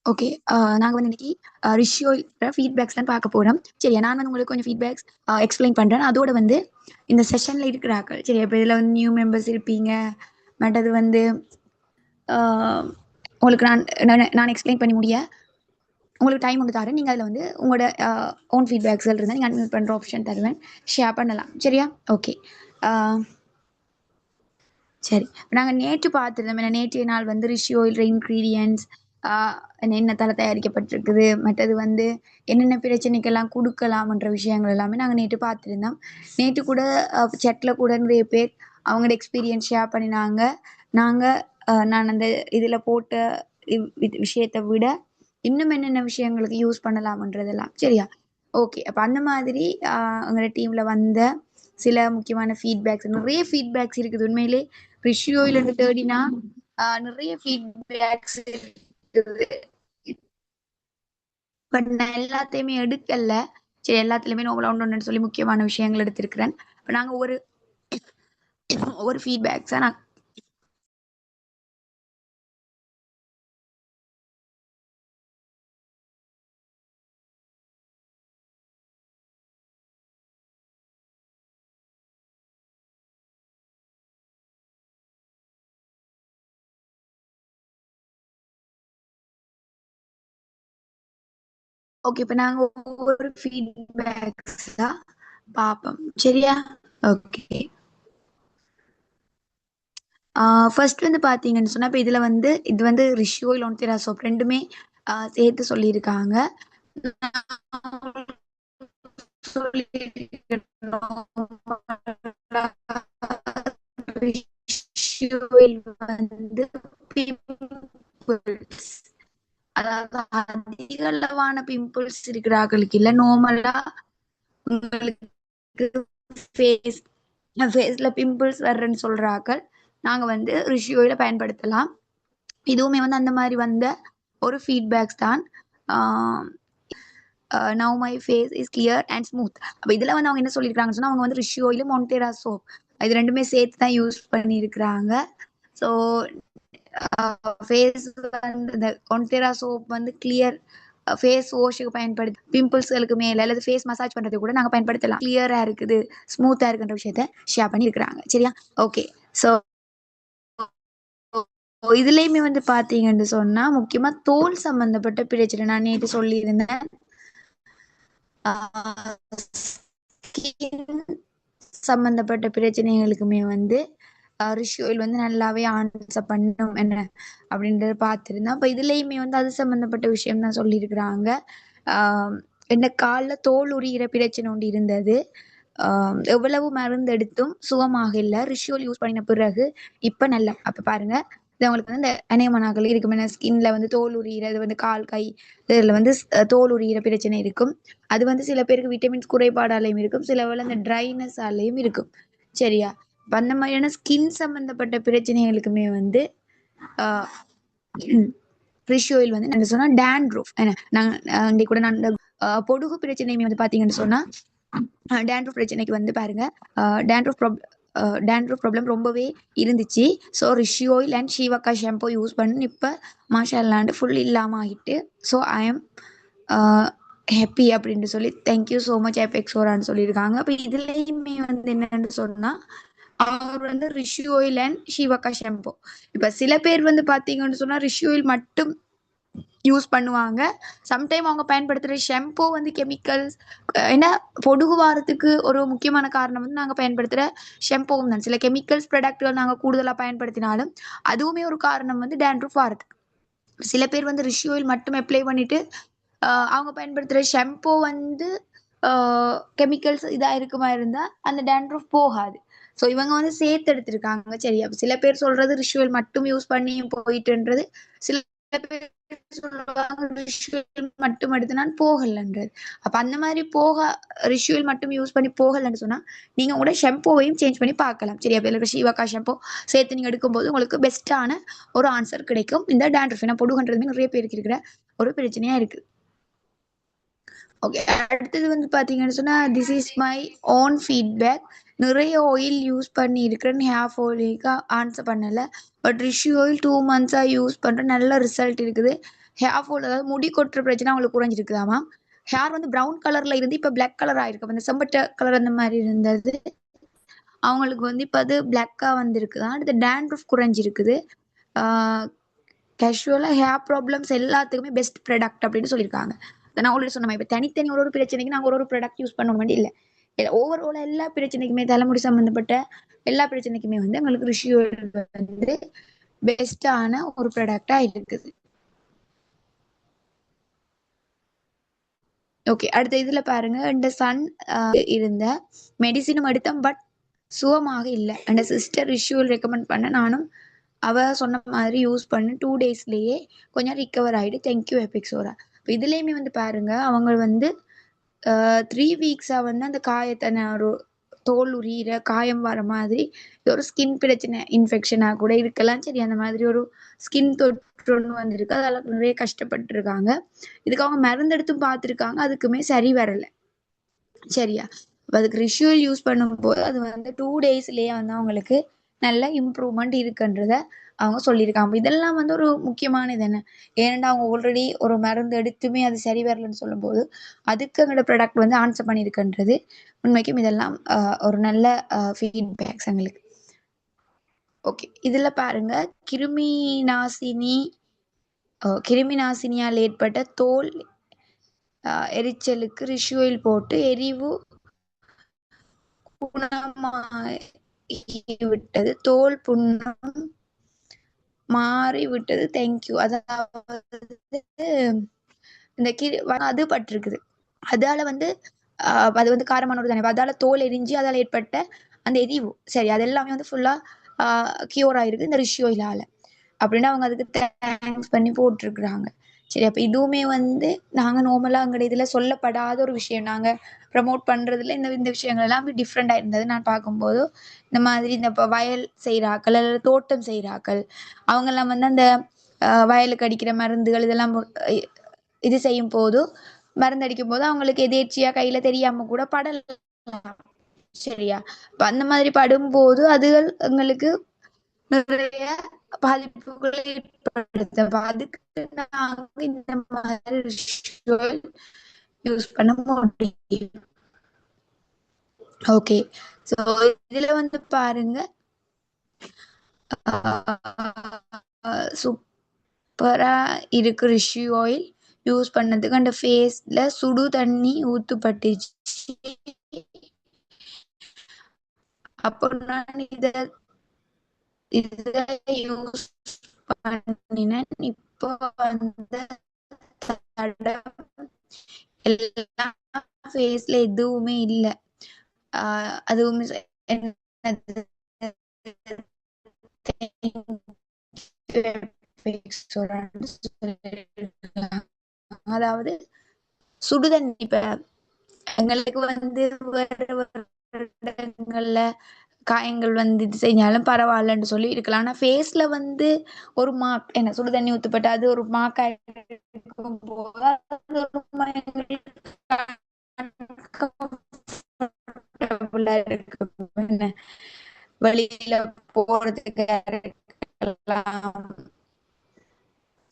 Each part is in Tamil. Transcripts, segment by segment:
ஓகே. நாங்க வந்து இன்னைக்கு ரிஷியோட ஃபீட்பேக்ஸ் தான் பார்க்க போறோம். சரியா? நான் வந்து உங்களுக்கு கொஞ்சம் ஃபீட்பேக்ஸ் எக்ஸ்பிளைன் பண்றேன். அதோட வந்து இந்த செஷன்ல இருக்கிறார்கள். சரியா? இப்ப இதுல வந்து நியூ மெம்பர்ஸ் இருப்பீங்க. மற்றது வந்து அ உங்களுக்கு நான் எக்ஸ்பிளைன் பண்ணி முடிய உங்களுக்கு டைம் ஒன்று தரேன். நீங்க அதுல வந்து உங்களோட ஓன் ஃபீட்பேக்ஸ் இருந்தா நீங்க அன்மியூட் பண்ற ஆப்ஷன் தருவேன். ஷேர் பண்ணலாம். சரியா? ஓகே. அ சரி. நாங்க நேற்று பார்த்திருந்தோம். ஏன்னா நேற்றைய நாள் வந்து ரிஷி ஆயில்ற இன்கிரீடியன்ட்ஸ் என்னத்தால தயாரிக்கப்பட்டிருக்குது, மற்றது வந்து என்னென்ன பிரச்சனைக்கெல்லாம் குடுக்கலாம்ன்ற விஷயங்கள் எல்லாமே நாங்க நேற்று பார்த்திருந்தோம். நேற்று கூட சேட்ல கூட நிறைய பேர் அவங்களோட எக்ஸ்பீரியன்ஸ் ஷேர் பண்ணினாங்க. நாங்க நான் அந்த இதுல போட்ட விஷயத்த விட இன்னும் என்னென்ன விஷயங்களுக்கு யூஸ் பண்ணலாம்ன்றதெல்லாம். சரியா? ஓகே. அப்ப அந்த மாதிரி எங்களோட டீம்ல வந்த சில முக்கியமான ஃபீட்பேக்ஸ் நிறைய ஃபீட்பேக்ஸ் இருக்குது. உண்மையிலே ரிஷி ஆயில்ன்னு தேடினா நிறைய ஃபீட்பேக்ஸ் இருக்குது. பட் நான் எல்லாத்தையுமே எடுக்கல. சரி எல்லாத்துலயுமே நோபல் ஒண்ணு சொல்லி முக்கியமான விஷயங்கள் எடுத்திருக்கிறேன். இப்ப நாங்க ஒவ்வொரு ஃபீட்பேக்ஸா நான் ஓகே. இப்ப நாங்க ஒவ்வொரு ஃபீட்பேக்ஸா பார்ப்போம். சரியா? ஓகே. ஃபர்ஸ்ட் வந்து பார்த்தீங்கன்னு சொன்னா, இப்ப இதுல வந்து இது வந்து ரிஷியோ, இல்ல ஒன்டெரா சோப் 2மே சேர்த்து சொல்லியிருக்காங்க. ரிஷியோவில் வந்து பிம்பிள்ஸ் அதாவது அதிக அளவான பிம்பிள்ஸ் இருக்கிறார்களுக்கு இல்ல நார்மலா உங்களுக்கு ஃபேஸ் ஃபேஸ்ல பிம்பிள்ஸ் வர்றேன்னு சொல்றார்கள் நாங்க வந்து ரிஷி ஆயில பயன்படுத்தலாம். இதுவுமே வந்து அந்த மாதிரி வந்த ஒரு ஃபீட்பேக்ஸ் தான். Now my face is clear and smooth. அப்ப இதுல வந்து அவங்க என்ன சொல்லியிருக்காங்கன்னு சொன்னா அவங்க வந்து ரிஷி ஆயில் மொன்டெரா சோப் இது 2மே சேர்த்து தான் யூஸ் பண்ணியிருக்கிறாங்க. ஸோ ஃபேஸ் வந்து இந்த ஒன்டெரா சோப் வந்து கிளியர் ஃபேஸ் வாஷுக்கு பயன்படுத்தி பிம்பிள்ஸ்களுக்கு மேல அல்லது ஃபேஸ் மசாஜ் பண்றது கூட நாங்க பயன்படுத்தலாம். கிளியரா இருக்குது, ஸ்மூத்தா இருக்குன்ற விஷயத்த ஷேர் பண்ணி இருக்கிறாங்க. சரியா? ஓகே. ஸோ இதுலயுமே வந்து பாத்தீங்கன்னு சொன்னா முக்கியமா தோல் சம்பந்தப்பட்ட பிரச்சனை நான் நேற்று சொல்லியிருந்தேன். ஸ்கின் சம்பந்தப்பட்ட பிரச்சனைகளுக்குமே வந்து ரிஷி ஆயில் வந்து நல்லாவே ஆன்சர் பண்ணும் என்ன அப்படின்றத பார்த்துருந்தேன். அப்போ இதுலேயுமே வந்து அது சம்மந்தப்பட்ட விஷயம் தான் சொல்லியிருக்கிறாங்க. என்ன காலில் தோல் உரிகிற பிரச்சனை ஒன்று இருந்தது. எவ்வளவு மருந்து எடுத்தும் சுகமாக இல்லை. ரிஷி ஆயில் யூஸ் பண்ணின பிறகு இப்போ நல்லா அப்போ பாருங்க இது அவங்களுக்கு வந்து இந்த அநேகமானாக்கள் இருக்கும். ஸ்கின்ல வந்து தோல் உரிகிறது வந்து கால் கை இதில் வந்து தோல் உரிகிற பிரச்சனை இருக்கும். அது வந்து சில பேருக்கு விட்டமின்ஸ் குறைபாடாலையும் இருக்கும், சில வேளை அந்த ட்ரைனஸாலையும் இருக்கும். சரியா? அந்த மாதிரியான ஸ்கின் சம்பந்தப்பட்ட பிரச்சனைகளுக்குமே வந்து ஃபிஷ் ஆயில் வந்து நான் சொன்னா டேண்ட்ரூஃப் நாங்கள் கூட நான் பொடுகு பிரச்சனையுமே வந்து பார்த்தீங்கன்னு சொன்னா டேண்ட்ரூஃப் பிரச்சனைக்கு வந்து பாருங்க டேண்ட்ரூஃப் டேண்ட்ரூஃப் ப்ராப்ளம் ரொம்பவே இருந்துச்சு. ஸோ ரிஷி ஆயில் அண்ட் ஷீவக்கா ஷாம்பு யூஸ் பண்ணி இப்போ மாஷால்லாண்டு ஃபுல் இல்லாமல் ஆகிட்டு. ஸோ ஐ எம் ஹாப்பி அப்படின்னு சொல்லி தேங்க்யூ ஸோ மச் எஃபெக்ஸோரான்னு சொல்லியிருக்காங்க. அப்போ இதுலேயுமே வந்து என்னன்னு சொன்னால் அவர் வந்து ரிஷி ஆயில் அண்ட் ஷீவக்கா ஷாம்பு இப்போ சில பேர் வந்து பார்த்தீங்கன்னு சொன்னால் ரிஷி ஆயில் மட்டும் யூஸ் பண்ணுவாங்க. சம்டைம் அவங்க பயன்படுத்துகிற ஷாம்பு வந்து கெமிக்கல்ஸ் ஏன்னா பொடுகு வாரத்துக்கு ஒரு முக்கியமான காரணம் வந்து நாங்கள் பயன்படுத்துகிற ஷாம்புவும் தான். சில கெமிக்கல்ஸ் ப்ராடக்ட்கள் நாங்கள் கூடுதலாக பயன்படுத்தினாலும் அதுவுமே ஒரு காரணம் வந்து டேண்ட்ரூஃப் வாரத்துக்கு. சில பேர் வந்து ரிஷி ஆயில் மட்டும் அப்ளை பண்ணிட்டு அவங்க பயன்படுத்துகிற ஷாம்பு வந்து கெமிக்கல்ஸ் இதாக இருக்குமா இருந்தால் அந்த டேண்ட்ரூஃப் போகாது. ஸோ இவங்க வந்து சேர்த்து எடுத்திருக்காங்க. சரி அப்போ சில பேர் சொல்றது ரிஷி ஆயில் மட்டும் யூஸ் பண்ணி போயிட்டுன்றது, சில பேர் சொல்லுவாங்க ரிஷி ஆயில் மட்டும் எடுத்து நான் போகலன்றது. அப்போ அந்த மாதிரி ரிஷி ஆயில் மட்டும் யூஸ் பண்ணி போகலன்னு சொன்னால் நீங்கள் உங்களோட ஷாம்புவையும் சேஞ்ச் பண்ணி பார்க்கலாம். சரி அப்போ இல்லை ஷீவக்கா ஷாம்பு சேர்த்து நீங்கள் எடுக்கும்போது உங்களுக்கு பெஸ்ட்டான ஒரு ஆன்சர் கிடைக்கும். இந்த டேண்ட்ரஃப் ஏன்னா பொடுகுன்றதுமே நிறைய பேருக்கு இருக்கிற ஒரு பிரச்சனையாக இருக்குது. ஓகே. அடுத்தது வந்து பார்த்தீங்கன்னு சொன்னா this is my own feedback. நிறைய ஆயில் யூஸ் பண்ணி இருக்கிறேன். ஹேர் ஃபாலுக்கு ஆன்சர் பண்ணலை. பட் ரிஷி ஆயில் 2 மந்த்ஸாக யூஸ் பண்ணுறேன். நல்ல ரிசல்ட் இருக்குது. ஹேர் ஃபால் அதாவது முடி கொட்டுற பிரச்சனை அவங்களுக்கு குறைஞ்சிருக்குதாமா. ஹேர் வந்து ப்ரவுன் கலர்ல இருந்து இப்ப பிளாக் கலர் ஆயிருக்கு. அந்த செம்பட்ட கலர் அந்த மாதிரி இருந்தது அவங்களுக்கு வந்து இப்ப அது பிளாக்கா வந்திருக்குதான். அடுத்து டேண்ட்ரஃப் குறைஞ்சிருக்குது. கேஷுவலா ஹேர் ப்ராப்ளம்ஸ் எல்லாத்துக்குமே பெஸ்ட் ப்ராடக்ட் அப்படின்னு சொல்லியிருக்காங்க. நான் ஆல்ரெடி சொன்ன இப்ப தனித்தனி ஒரு பிரச்சனைக்கு நாங்க ஒரு ப்ராடக்ட் யூஸ் பண்ண வேண்டிய இல்லை. ஓவரால் எல்லா பிரச்சனைக்குமே தலைமுடி சம்பந்தப்பட்ட எல்லா பிரச்சனைக்குமே வந்து எங்களுக்கு ரிஷி ஆயில் வந்து பெஸ்டான ஒரு ப்ராடக்டா இருக்குது. ஓகே, அடுத்த இதுல பாருங்க, இந்த சன் இருந்த மெடிசினும் எடுத்தேன், பட் சுகமாக இல்லை. அந்த சிஸ்டர் ரிஷ்யூல் ரெக்கமெண்ட் பண்ண நானும் அவ சொன்ன மாதிரி யூஸ் பண்ணி 2 டேஸ்லயே கொஞ்சம் ரிகவர் ஆயிட்டு தேங்க்யூ எபிக்ஸோரா. இதுலயுமே வந்து பாருங்க அவங்க வந்து 3 வீக்ஸா வந்து அந்த காயத்தை ஒரு தோல் உரியிற காயம் வர மாதிரி ஒரு ஸ்கின் பிரச்சனை இன்ஃபெக்ஷனா கூட இருக்கலாம். சரி, அந்த மாதிரி ஒரு ஸ்கின் தொற்று வந்திருக்கு. அதால நிறைய கஷ்டப்பட்டு இருக்காங்க. இதுக்கு அவங்க மருந்து எடுத்தும் பார்த்துருக்காங்க, அதுக்குமே சரி வரல. சரியா, அதுக்கு ரிஷுவல் யூஸ் பண்ணும்போது அது வந்து 2 டேஸ்லயே வந்து அவங்களுக்கு நல்ல இம்ப்ரூவ்மெண்ட் இருக்குன்றத அவங்க சொல்லியிருக்காங்க. இதெல்லாம் வந்து ஒரு முக்கியமான இது என்ன, ஏன்னா அவங்க ஆல்ரெடி ஒரு மருந்து எடுத்துமே அது சரி வரலன்னு சொல்லும்போது அதுக்கு எங்களோட ப்ராடக்ட் வந்து ஆன்சர் பண்ணியிருக்குன்றது உண்மைக்கும் இதெல்லாம் ஒரு நல்ல ஃபீட்பேக்ஸ் எங்களுக்கு. ஓகே, இதுல பாருங்க, கிருமி நாசினி கிருமி நாசினியால் ஏற்பட்ட தோல் எரிச்சலுக்கு ரிஷுவல் போட்டு எரிவு குணமாகிவிட்டது, தோல் புண்ணம் மாறிவிட்டது, தேங்க்யூ. அதாவது இந்த அது பட்டிருக்குது, அதால வந்து அது வந்து காரமானது தானே, அதால தோல் எரிஞ்சு அதால ஏற்பட்ட அந்த எரிவு சரி அது எல்லாமே வந்து ஃபுல்லா கியூர் ஆயிருக்கு இந்த ரிஷியோயிலால அப்படின்னு அவங்க அதுக்கு தேங்க்ஸ் பண்ணி போட்டிருக்கிறாங்க. சரி, அப்ப இதுவுமே வந்து நாங்க நார்மலா அங்க இதுல சொல்லப்படாத ஒரு விஷயம், நாங்க ப்ரமோட் பண்றதுல இந்த இந்த விஷயங்கள் எல்லாம் டிஃப்ரெண்டா இருந்தது. நான் பார்க்கும்போது இந்த மாதிரி இந்த வயல் செய்யறாக்கள் அல்லது தோட்டம் செய்யறாக்கள் அவங்க எல்லாம் வந்து அந்த வயலுக்கு அடிக்கிற மருந்துகள் இதெல்லாம் இது செய்யும் போது மருந்தடிக்கும் போது அவங்களுக்கு எதேர்ச்சியா கையில தெரியாம கூட படலாம். சரியா, அந்த மாதிரி படும்போது அது எங்களுக்கு நிறைய பாதிப்புகளை ஏற்படுத்த, அதுக்கு நாங்க இந்த மாதிரி யூஸ் பண்ண முடியும். ஓகே, சோ இதுல வந்து பாருங்க சூப்பரா இருக்கு ரிஷி ஆயில் யூஸ் பண்ணதுக்கு. அந்த ஃபேஸ்ல சுடு தண்ணி ஊத்துப்பட்டுச்சு. அப்போ நான் இத யூஸ் பண்ணினேன். இப்போ வந்து எல்லாம் ஃபேஸ்ல எதுவுமே இல்லை. அதுவும் அதாவது சுடுதண்ணி இப்ப எங்களுக்கு வந்து வேற வருடங்கள்ல காயங்கள் வந்து இது செஞ்சாலும் பரவாயில்லன்னு சொல்லி இருக்கலாம். ஆனா ஃபேஸ்ல வந்து ஒரு மார்க் என்ன சுடு தண்ணி ஊத்துப்பட்டு அது ஒரு மார்க் இருக்கும் போது இருக்கு. வெளியில போறதுக்கு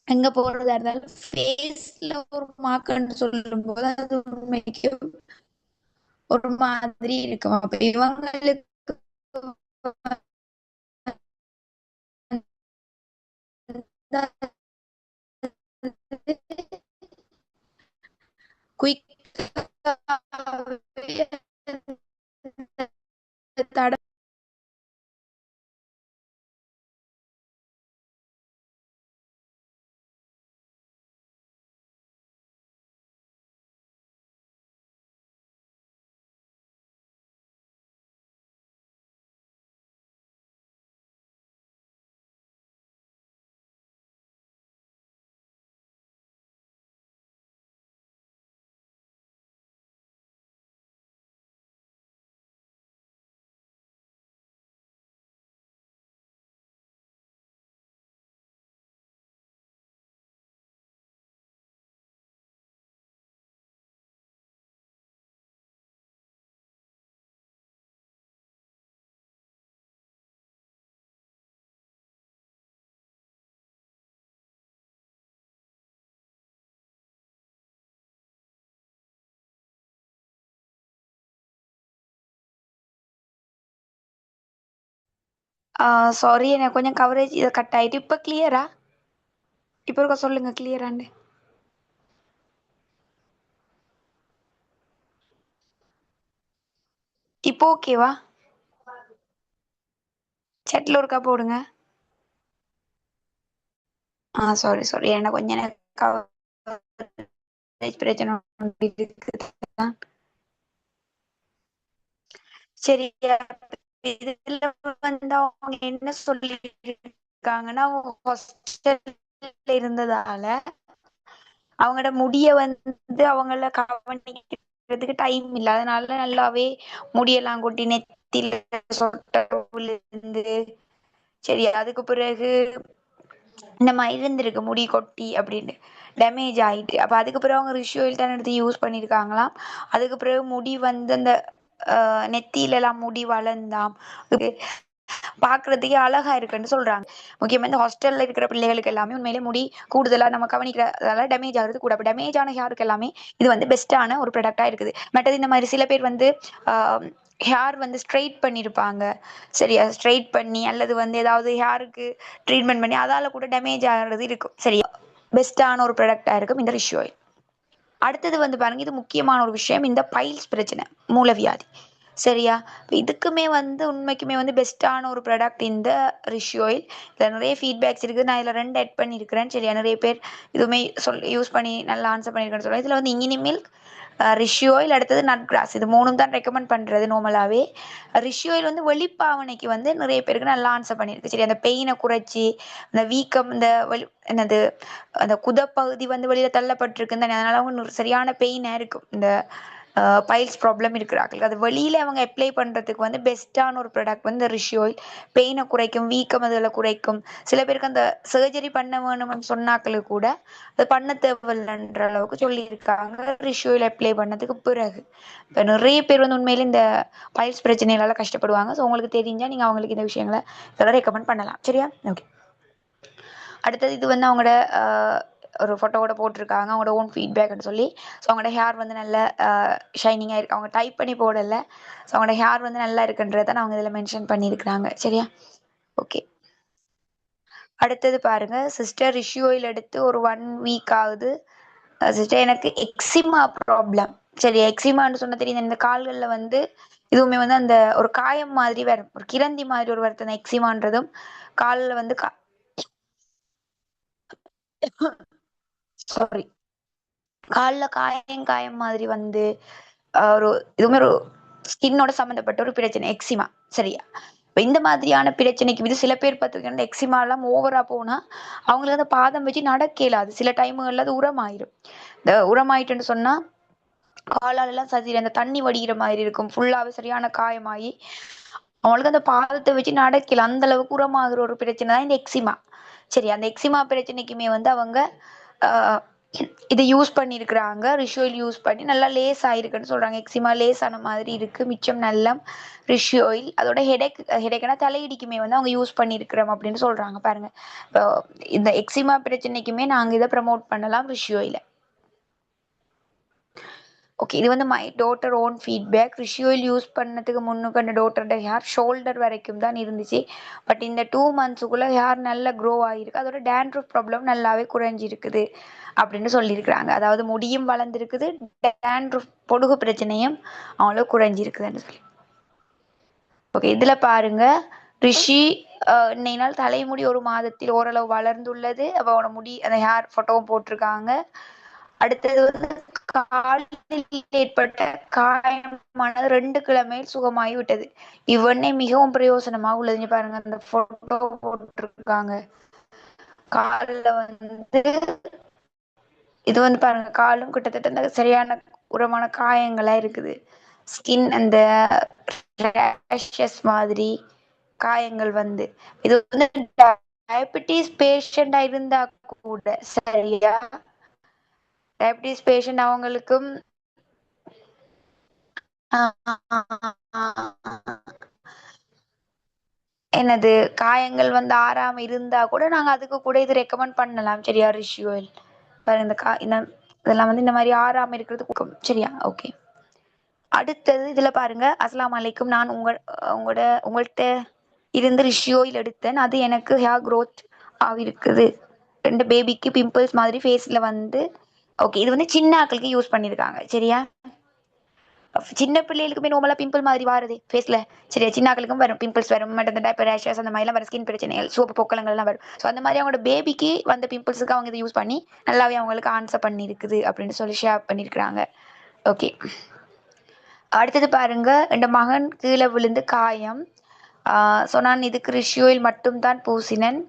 எங்க போறதா இருந்தாலும் ஃபேஸ்ல ஒரு மார்க்னு சொல்லும் போது அது உண்மைக்கு ஒரு மாதிரி இருக்கும். அப்ப இவங்களுக்கு குயிக் சாரி, எனக்கு கொஞ்சம் கவரேஜ் இதை கட் ஆயிட்டு. இப்போ கிளியரா? இப்போ இருக்க சொல்லுங்க கிளியரான்னு. இப்போ ஓகேவா? செட்டில் ஒருக்கா போடுங்க. சாரி சாரி, எனக்கு கொஞ்சம் கவரேஜ் பிரச்சனை இருக்குது. சரி, இதுல வந்து அவங்க என்ன சொல்லிருக்காங்கன்னா, ஹாஸ்டல்ல இருந்ததால அவங்களோட முடிய வந்து அவங்கள கவனிக்கிறதுக்கு டைம் இல்ல. அதனால நல்லாவே முடியெல்லாம் கொட்டி நெத்தில சொட்ட விழுந்து, சரி அதுக்கு பிறகு இந்த மாதிரி இருந்திருக்கு முடி கொட்டி அப்படின்னு டேமேஜ் ஆயிட்டு. அப்ப அதுக்கு பிறகு அவங்க ரிஷ் ஆயில் தான் எடுத்து யூஸ் பண்ணிருக்காங்களாம். அதுக்கு பிறகு முடி வந்து அந்த நெத்தியில எல்லாம் முடி வளர்ந்தாம், பாக்குறதுக்கே அழகா இருக்குன்னு சொல்றாங்க. முக்கியமா இந்த ஹாஸ்டல்ல இருக்கிற பிள்ளைகளுக்கு எல்லாமே உண்மையிலே முடி கூடுதலா நம்ம கவனிக்கிறதால டேமேஜ் ஆகுறது கூட. அப்ப டேமேஜ் ஆன ஹேருக்கு எல்லாமே இது வந்து பெஸ்டான ஒரு ப்ராடக்டா இருக்குது. மற்றது இந்த மாதிரி சில பேர் வந்து ஹேர் வந்து ஸ்ட்ரெயிட் பண்ணியிருப்பாங்க, சரியா? ஸ்ட்ரெயிட் பண்ணி அல்லது வந்து ஏதாவது ஹேருக்கு ட்ரீட்மெண்ட் பண்ணி அதால கூட டேமேஜ் ஆகிறது இருக்கும், சரியா? பெஸ்டான ஒரு ப்ராடக்டா இருக்கும் இந்த ரிஷ் ஆயில். அடுத்தது வந்து பாருங்க, இது முக்கியமான ஒரு விஷயம், இந்த பைல்ஸ் பிரச்சனை, மூலவியாதி, சரியா? இதுக்குமே வந்து உண்மைக்குமே வந்து பெஸ்ட்டான ஒரு ப்ராடக்ட் இந்த ரிஷ் ஆயில். இதில் நிறைய ஃபீட்பேக்ஸ் இருக்குது. நான் இதில் 2 ஆட் பண்ணியிருக்கிறேன், சரியா? நிறைய பேர் இதுவுமே யூஸ் பண்ணி நல்லா ஆன்சர் பண்ணியிருக்கேன்னு சொல்லுவேன். இதில் வந்து இங்கினி மில்க், ரிஷ் ஆயில், அடுத்தது நட் கிராஸ், இது 3 தான் ரெக்கமெண்ட் பண்ணுறது நார்மலாகவே. ரிஷ் ஆயில் வந்து வெளிப்பாவனைக்கு வந்து நிறைய பேருக்கு நல்லா ஆன்சர் பண்ணியிருக்கு, சரி? அந்த பெயினை குறைச்சி, அந்த வீக்கம், இந்த என்னது அந்த குதப்பகுதி வந்து வெளியில் தள்ளப்பட்டிருக்கு தானே, அதனால அவங்க சரியான பெயினாக இருக்கும். இந்த பைல்ஸ் ப்ராப்ளம் இருக்கிறார்கள், அது வெளியில் அவங்க அப்ளை பண்ணுறதுக்கு வந்து பெஸ்ட்டான ஒரு ப்ராடக்ட் வந்து ரிஷ் ஆயில். பெயினை குறைக்கும், வீக்கம் அதில் குறைக்கும். சில பேருக்கு அந்த சர்ஜரி பண்ண வேணும்னு சொன்னாக்களுக்கு கூட அது பண்ண தேவையில்லைன்ற அளவுக்கு சொல்லியிருக்காங்க ரிஷ் ஆயில் அப்ளை பண்ணதுக்கு பிறகு. இப்போ நிறைய பேர் வந்து உண்மையில இந்த பைல்ஸ் பிரச்சனைகளால் கஷ்டப்படுவாங்க. ஸோ உங்களுக்கு தெரிஞ்சால் நீங்கள் அவங்களுக்கு இந்த விஷயங்களை இதெல்லாம் ரெக்கமெண்ட் பண்ணலாம், சரியா? ஓகே. அடுத்தது இது வந்து அவங்களோட ஒரு ஃபோட்டோவோட போட்டிருக்காங்க, அவங்களோட ஓன் ஃபீட்பேக்னு சொல்லி. ஸோ அவங்களோட ஹேர் வந்து நல்ல ஷைனிங்காக இருக்குது. அவங்க டைப் பண்ணி போடலை. ஸோ அவங்களோட ஹேர் வந்து நல்லா இருக்குன்றதை அவங்க இதில் மென்ஷன் பண்ணியிருக்கிறாங்க, சரியா? ஓகே. அடுத்தது பாருங்க, சிஸ்டர் ரிஷ் ஆயில் எடுத்து ஒரு 1 வீக் ஆகுது சிஸ்டர், எனக்கு எக்ஸிமா ப்ராப்ளம், சரி? எக்ஸிமான்னு சொன்ன தெரியும், இந்த கால்களில் வந்து இதுவுமே வந்து அந்த ஒரு காயம் மாதிரி வரும், ஒரு கிரந்தி மாதிரி ஒரு வருத்தம் எக்ஸிமான்றதும். காலில் வந்து சாரி, காலில் காயம் காயம் மாதிரி வந்து ஒரு இதுவுமே ஒரு ஸ்கின்னோட சம்மந்தப்பட்ட ஒரு பிரச்சனை எக்ஸிமா, சரியா? இப்போ இந்த மாதிரியான பிரச்சனைக்கு இது சில பேர் பார்த்துக்கிட்டா எக்ஸிமா எல்லாம் ஓவரா போனா அவங்களுக்கு அந்த பாதம் வச்சு நடக்க இயலாது. சில டைமுகள்ல அது உரமாயிரும். இந்த உரமாயிட்டுன்னு சொன்னா காலால எல்லாம் சரி அந்த தண்ணி வடிகிற மாதிரி இருக்கும், ஃபுல்லாவே சரியான காயமாயி அவங்களுக்கு அந்த பாதத்தை வச்சு நடக்கல, அந்த அளவுக்கு உரமாகிற ஒரு பிரச்சனை தான் இந்த எக்ஸிமா, சரி? அந்த எக்ஸிமா பிரச்சனைக்குமே வந்து அவங்க இதை யூஸ் பண்ணியிருக்கிறாங்க, ரிஷ் ஆயில் யூஸ் பண்ணி நல்லா லேஸ் ஆயிருக்குன்னு சொல்றாங்க. எக்ஸிமா லேஸ் ஆன மாதிரி இருக்கு, மிச்சம் நல்ல ரிஷ் ஆயில். அதோட ஹெடேக்னா தலையிடிக்குமே வந்து அவங்க யூஸ் பண்ணியிருக்கிறோம் அப்படின்னு சொல்றாங்க. பாருங்க, இந்த எக்ஸிமா பிரச்சனைக்குமே நாங்கள் இதை ப்ரமோட் பண்ணலாம் ரிஷ் ஆயில. ஓகே, இது வந்து my daughter own feedback. Rish oil use பண்ணதுக்கு முன்னுக்கு அந்த டாட்டரோட ஹேர் ஷோல்டர் வரைக்கும் தான் இருந்துச்சு. பட் இந்த 2 மந்த்ஸுக்குள்ள ஹேர் நல்லா க்ரோ ஆகிருக்கு, அதோட டேண்ட்ரஃப் ப்ராப்ளம் நல்லாவே குறைஞ்சிருக்குது அப்படின்னு சொல்லியிருக்கிறாங்க. அதாவது முடியும் வளர்ந்துருக்குது, டேண்ட்ரஃப் பொடுகு பிரச்சனையும் அவங்களுக்கு குறைஞ்சிருக்குதுன்னு சொல்லி. ஓகே, இதுல பாருங்க, ரிஷி இன்னைக்கு நாள் தலைமுடி 1 மாதத்தில் ஓரளவு வளர்ந்துள்ளது. அப்போ அவனோட முடி அந்த ஹேர் போட்டோவும் போட்டிருக்காங்க. அடுத்தது வந்து காலில் ஏற்பட்ட காயமானது 2 கிழமையில் சுகமாகி விட்டது. இவ்வெண்ணை மிகவும் பிரயோசனமாக உள்ளது. பாருங்க, அந்த போட்டோ போட்டிருக்காங்க. காலில் வந்து இது வந்து பாருங்க, காலும் கிட்டத்தட்ட அந்த சரியான உரமான காயங்களா இருக்குது. ஸ்கின் அந்த ரேஷஸ் மாதிரி காயங்கள் வந்து, இது வந்து டயபிட்டிஸ் பேஷண்டா இருந்தா கூட, சரியா? டயபிட்டிஸ் பேஷண்ட் அவங்களுக்கும் என்னது காயங்கள் வந்து ஆறாம இருந்தா கூட நாங்க அதுக்கு கூட இது ரெக்கமெண்ட் பண்ணலாம், சரியா? ரிஷ் ஆயில் பாருங்க, இந்த இந்த இதெல்லாம் வந்து இந்த மாதிரி ஆறாம இருக்கிறதுக்கு, சரியா? ஓகே. அடுத்தது இதுல பாருங்க, அஸ்ஸலாமு அலைக்கும், நான் உங்கள்கிட்ட இருந்து ரிஷ் ஆயில் எடுத்தேன். அது எனக்கு ஹேர் க்ரோத் ஆகிருக்குது. 2 பேபிக்கு பிம்பிள்ஸ் மாதிரி ஃபேஸ்ல வந்து ஓகே. இது வந்து சின்ன ஆட்களுக்கு யூஸ் பண்ணியிருக்காங்க. சரியா? சின்ன பிள்ளைகளுக்குமே நார்மலா பிம்பிள் மாதிரி வாருது ஃபேஸ்ல. சரியா? சின்ன ஆட்களுக்கும் வரும். பிம்பிள்ஸ் வரும். மற்ற இந்த டைப்பர் ரேஷஸ் அந்த மாதிரிலாம் வரும். ஸ்கின் பிரச்சனைகள், சோப்பு பொக்கலங்கள்லாம் வரும். ஸோ அந்த மாதிரி அவங்களோட பேபிக்கு வந்த பிம்பிள்ஸுக்கு அவங்க இதை யூஸ் பண்ணி நல்லாவே அவங்களுக்கு ஆன்சர் பண்ணியிருக்குது அப்படின்னு சொல்லி ஷேர் பண்ணியிருக்கிறாங்க. ஓகே. அடுத்தது பாருங்க, என் மகன் கீழே விழுந்து காயம். ஸோ நான் இதுக்கு ரிஷ் ஆயில் மட்டும்தான் பூசினேன்.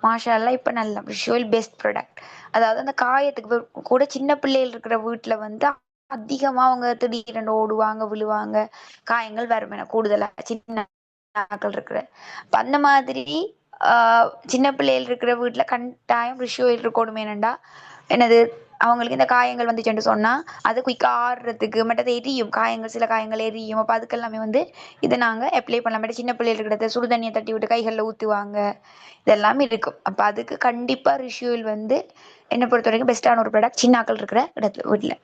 மாஷா அல்லாஹ் இப்போ நல்ல ரிஷ் ஆயில் பெஸ்ட் ப்ராடக்ட். அதாவது அந்த காயத்துக்கு கூட சின்ன பிள்ளைகள் இருக்கிற வீட்டில் வந்து அதிகமா அவங்க திடீரென்று ஓடுவாங்க, விழுவாங்க, காயங்கள் வரும் என கூடுதலா சின்ன ஆட்கள் இருக்கிற. அப்ப அந்த மாதிரி சின்ன பிள்ளைகள் இருக்கிற வீட்டுல கட்டாயம் ரிஷ் ஆயில் இருக்கணும். ஏனண்டா என்னது அவங்களுக்கு இந்த காயங்கள் வந்துச்சுன்னு சொன்னா அது குயிக்கா ஆடுறதுக்கு மற்றது எரியும். காயங்கள் சில காயங்கள் எரியும். அப்ப அதுக்கெல்லாமே வந்து இதை நாங்க அப்ளை பண்ணலாம். சின்ன பிள்ளைகள் இருக்கிறத சுடுதண்ணியை தட்டி விட்டு கைகளில் ஊத்துவாங்க. இதெல்லாமே இருக்கும். அப்ப அதுக்கு கண்டிப்பா ரிஷ் ஆயில் வந்து என்னை பொறுத்த வரைக்கும் பெஸ்டான ஒரு ப்ராடக்ட் சின்ன ஆட்கள் இருக்கிற இடத்துல வீட்டுல.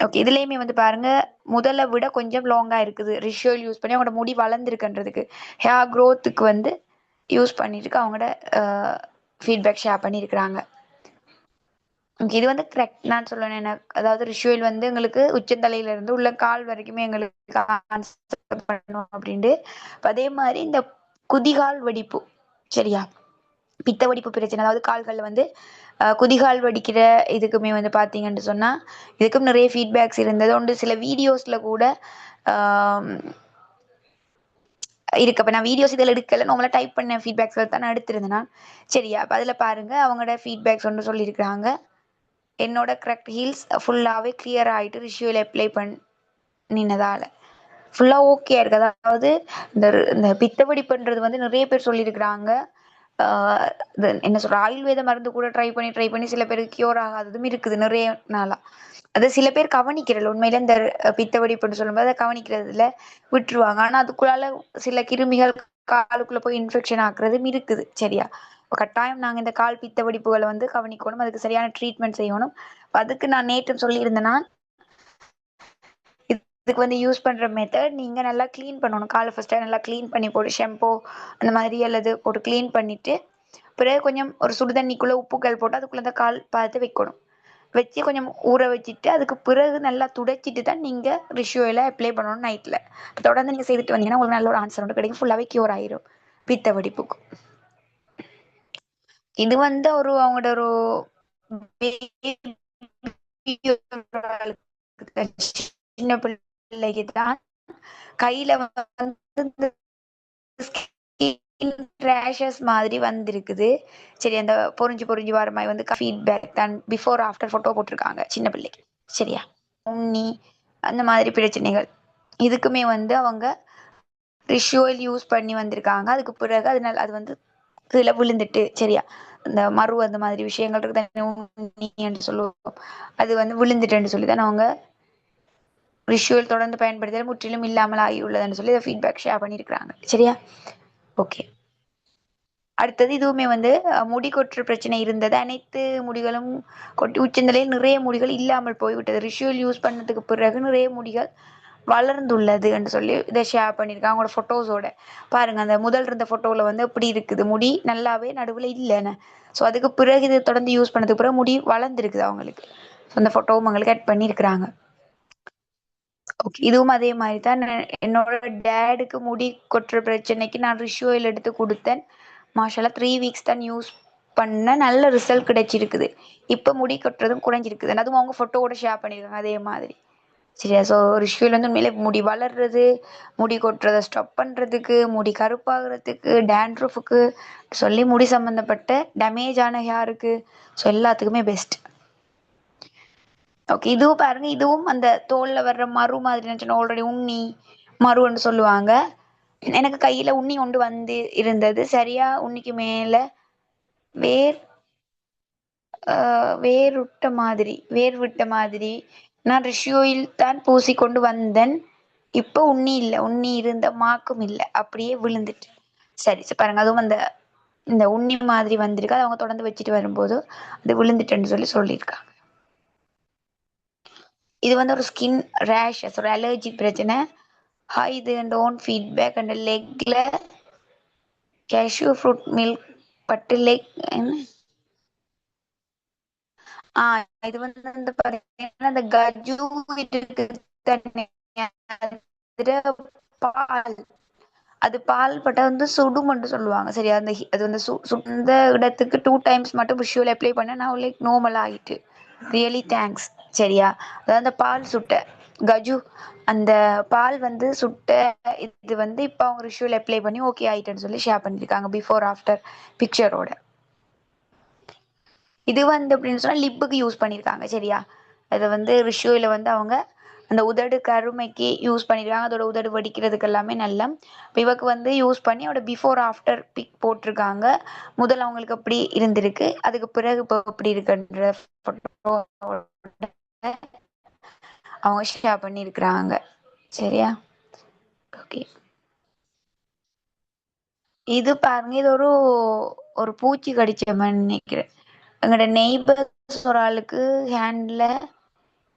ஓகே. இதுலயுமே வந்து பாருங்க, முதல்ல விட கொஞ்சம் லாங்கா இருக்குது. ரிஷ் ஆயில் யூஸ் பண்ணி அவங்களோட முடி வளர்ந்துருக்குன்றதுக்கு ஹேர் க்ரோத்துக்கு வந்து யூஸ் பண்ணிட்டு அவங்களோட ஃபீட்பேக் ஷேர் பண்ணியிருக்கிறாங்க. இது வந்து கரெக்ட் நான் சொல்லுவேன். எனக்கு அதாவது ரிஷ் ஆயில் வந்து எங்களுக்கு உச்சந்தலையில இருந்து உள்ள கால் வரைக்குமே எங்களுக்கு ஆன்சர் பண்ணணும் அப்படின்ட்டு. அதே மாதிரி இந்த குதிகால் வெடிப்பு, சரியா, பித்த வெடிப்பு பிரச்சனை, அதாவது கால்கள்ல வந்து குதிகால் வடிக்கிற இதுக்குமே வந்து பாத்தீங்கன்னு சொன்னா இதுக்கும் நிறைய ஃபீட்பேக்ஸ் இருந்தது உண்டு. சில வீடியோஸ்ல கூட இருக்கு. அப்ப நான் வீடியோஸ் இதில் எடுக்கல, நம்மள டைப் பண்ண ஃபீட்பேக்ஸ் தான் நான் எடுத்திருந்தேன். சரியா? அப்ப அதுல பாருங்க அவங்களோட ஃபீட்பேக்ஸ் ஒன்று சொல்லியிருக்கிறாங்க. என்னோட கரெக்ட் ஹீல்ஸ் ஃபுல்லாவே கிளியர் ஆயிட்டு ரிஷ் ஆயில் அப்ளை பண்ணினதால ஃபுல்லா ஓகே இருக்கு. அதாவது இந்த பித்த வெடிப்புன்றது வந்து நிறைய பேர் சொல்லியிருக்கிறாங்க. என்ன சொல்ற, ஆயுர்வேத மருந்து கூட ட்ரை பண்ணி சில பேருக்கு கியூர் ஆகாததும் இருக்குது நிறைய நாளா. அது சில பேர் கவனிக்கிறல உண்மையில இந்த பித்த வெடிப்புன்னு சொல்லும்போது அதை கவனிக்கிறதுல விட்டுருவாங்க. ஆனா அதுக்குள்ளால சில கிருமிகள் காலுக்குள்ள போய் இன்ஃபெக்ஷன் ஆக்குறதும் இருக்குது. சரியா? கட்டாயம் நாங்க இந்த கால் பித்த வெடிப்புகளை வந்து கவனிக்கணும். அதுக்கு சரியான ட்ரீட்மெண்ட் செய்யணும். அதுக்கு நான் நேற்று சொல்லியிருந்தேன்னா இதுக்கு வந்து யூஸ் பண்ற மெத்தட், நீங்க நல்லா கிளீன் பண்ணணும். காலை ஃபர்ஸ்ட் நல்லா கிளீன் பண்ணி போட்டு ஷாம்போ அந்த மாதிரி அல்லது போட்டு கிளீன் பண்ணிட்டு பிறகு கொஞ்சம் ஒரு சுடுதண்ணிக்குள்ள உப்புக்கல் போட்டு அதுக்குள்ள அந்த கால் பார்த்து வைக்கணும். வச்சு கொஞ்சம் ஊற வச்சுட்டு அதுக்கு பிறகு நல்லா துடைச்சிட்டு தான் நீங்க ரிஷ் ஆயிலை அப்ளை பண்ணணும் நைட்ல. தொடர்ந்து நீங்க செய்துட்டு வந்தீங்கன்னா உங்களுக்கு நல்ல ஒரு ஆன்சர் வந்து கிடைக்கும். ஃபுல்லாவே கியூர் ஆயிரும் பித்த வெடிப்புக்கு. இது வந்து ஒரு அவங்களோட ஒரு சின்ன பிள்ளைக்கு தான் கையில வந்து ரேஷஸ் மாதிரி வந்திருக்குது. சரி, அந்த பொறிஞ்சு பொறிஞ்சு வர மாதிரி வந்து ஃபீட்பேக் தான் பிஃபோர் ஆஃப்டர் போட்டோ போட்டிருக்காங்க சின்ன பிள்ளைக்கு. சரியா? உண்ணி அந்த மாதிரி பிரச்சனைகள் இதுக்குமே வந்து அவங்க ரிஷ் ஆயில் யூஸ் பண்ணி வந்திருக்காங்க. அதுக்கு பிறகு அது வந்து கீழே விழுந்துட்டு, சரியா, இந்த மறு அந்த மாதிரி விஷயங்கள் இருக்கு என்று சொல்லுவோம், அது வந்து விழுந்துட்டுன்னு சொல்லி தான் அவங்க ரிஷ் ஆயில் தொடர்ந்து பயன்படுத்த முற்றிலும் இல்லாமல் ஆகியுள்ளதுன்னு சொல்லி ஃபீட்பேக் ஷேர் பண்ணியிருக்கிறாங்க. சரியா? ஓகே. அடுத்தது இதுவுமே வந்து முடி கொற்று பிரச்சனை இருந்தது. அனைத்து முடிகளும் கொட்டி உச்சந்தலையில் நிறைய முடிகள் இல்லாமல் போய்விட்டது. ரிஷ் ஆயில் யூஸ் பண்ணதுக்கு பிறகு நிறைய முடிகள் வளர்ந்துள்ளது என்று சொல்லி இதை ஷேர் பண்ணியிருக்காங்க அவங்களோட ஃபோட்டோஸோட. பாருங்க, அந்த முதல் இருந்த ஃபோட்டோவில் வந்து எப்படி இருக்குது, முடி நல்லாவே நடுவில் இல்லைன்னு. ஸோ அதுக்கு பிறகு இது தொடர்ந்து யூஸ் பண்ணதுக்கு பிறகு முடி வளர்ந்துருக்குது அவங்களுக்கு. ஸோ அந்த ஃபோட்டோவும் அவங்களுக்கு ஆட் பண்ணியிருக்கிறாங்க. ஓகே. இதுவும் அதே மாதிரி தான். என்னோட டேடுக்கு முடி கொட்டுற பிரச்சனைக்கு நான் ரிஷ் ஆயில் எடுத்து கொடுத்தேன். மாஷாலா 3 வீக்ஸ் தான் யூஸ் பண்ண நல்ல ரிசல்ட் கிடைச்சிருக்குது. இப்போ முடி கொட்டுறதும் குறைஞ்சிருக்குது. அதுவும் அவங்க ஃபோட்டோவோட ஷேர் பண்ணியிருக்காங்க அதே மாதிரி. சரியா? ஸோ ரிஷ் ஆயில் வந்து உண்மையிலே முடி வளர்றது, முடி கொட்டுறதை ஸ்டாப் பண்ணுறதுக்கு, முடி கருப்பாகிறதுக்கு, டேண்ட்ரஃபுக்கு சொல்லி முடி சம்மந்தப்பட்ட டேமேஜ் ஆன ஹேருக்கு, ஸோ எல்லாத்துக்குமே பெஸ்ட். ஓகே. இதுவும் பாருங்க, இதுவும் அந்த தோல்ல வர்ற மறு மாதிரி நினைச்சேன் ஆல்ரெடி உண்ணி மருன்னு சொல்லுவாங்க. எனக்கு கையில உண்ணி கொண்டு வந்து இருந்தது. சரியா? உண்ணிக்கு மேல வேர் வேர் விட்ட மாதிரி நான் ரிஷ் ஆயில் தான் பூசிக்கொண்டு வந்தேன். இப்போ உண்ணி இல்லை, உண்ணி இருந்த மாக்கும் இல்லை, அப்படியே விழுந்துட்டு. சரி பாருங்க, அதுவும் அந்த இந்த உண்ணி மாதிரி வந்திருக்கு. அது அவங்க தொடர்ந்து வச்சுட்டு வரும்போது அது விழுந்துட்டுன்னு சொல்லியிருக்காங்க. இது வந்து ஒரு ஸ்கின் ரேஷஸ், ஒரு அலர்ஜி பிரச்சனை. இது அண்ட் ஓன் ஃபீட்பேக் அண்ட் லெக்ல கேஷ்யூ ஃப்ரூட் மில்க் பட்டிலை என்ன இது வந்து இந்த பாத்தீங்கன்னா இந்த கஜு இருக்கு தானே, அதுல பால் அது பால் பட்டா வந்து சுடுமன்று சொல்லுவாங்க சரியா. அந்த அது வந்து சுந்த இடத்துக்கு 2 டைம்ஸ் மட்டும் விஷுவல் அப்ளை பண்ண நான் லைக் நார்மல் ஆயிட்டு. ரியலி தேங்க்ஸ் சரியா. அதாவது அந்த பால் சுட்ட கஜு அந்த பால் வந்து சுட்ட இது வந்து இப்போ அவங்க விஷுவல் அப்ளை பண்ணி ஓகே ஆயிட்டுன்னு சொல்லி ஷேர் பண்ணியிருக்காங்க பிஃபோர் ஆஃப்டர் பிக்சரோட. இது வந்து அப்படின்னு சொன்னா லிப்புக்கு யூஸ் பண்ணியிருக்காங்க சரியா. அதை வந்து ரிஷுவில் வந்து அவங்க அந்த உதடு கருமைக்கு யூஸ் பண்ணிருக்காங்க, அதோட உதடு வடிக்கிறதுக்கு எல்லாமே நல்லா. இப்போ இவக்கு வந்து யூஸ் பண்ணி அவட பிஃபோர் ஆஃப்டர் பிக் போட்டிருக்காங்க. முதல்ல அவங்களுக்கு அப்படி இருந்திருக்கு, அதுக்கு பிறகு இப்போ எப்படி இருக்குன்ற போட்டோ அவங்க ஷேர் பண்ணியிருக்கிறாங்க சரியா. ஓகே, இது பாருங்க, இது ஒரு ஒரு பூச்சி கடிச்ச மாதிரி நினைக்கிறேன். எங்களோட நெய்பர்ஸ் ஒரு ஆளுக்கு ஹேண்ட்ல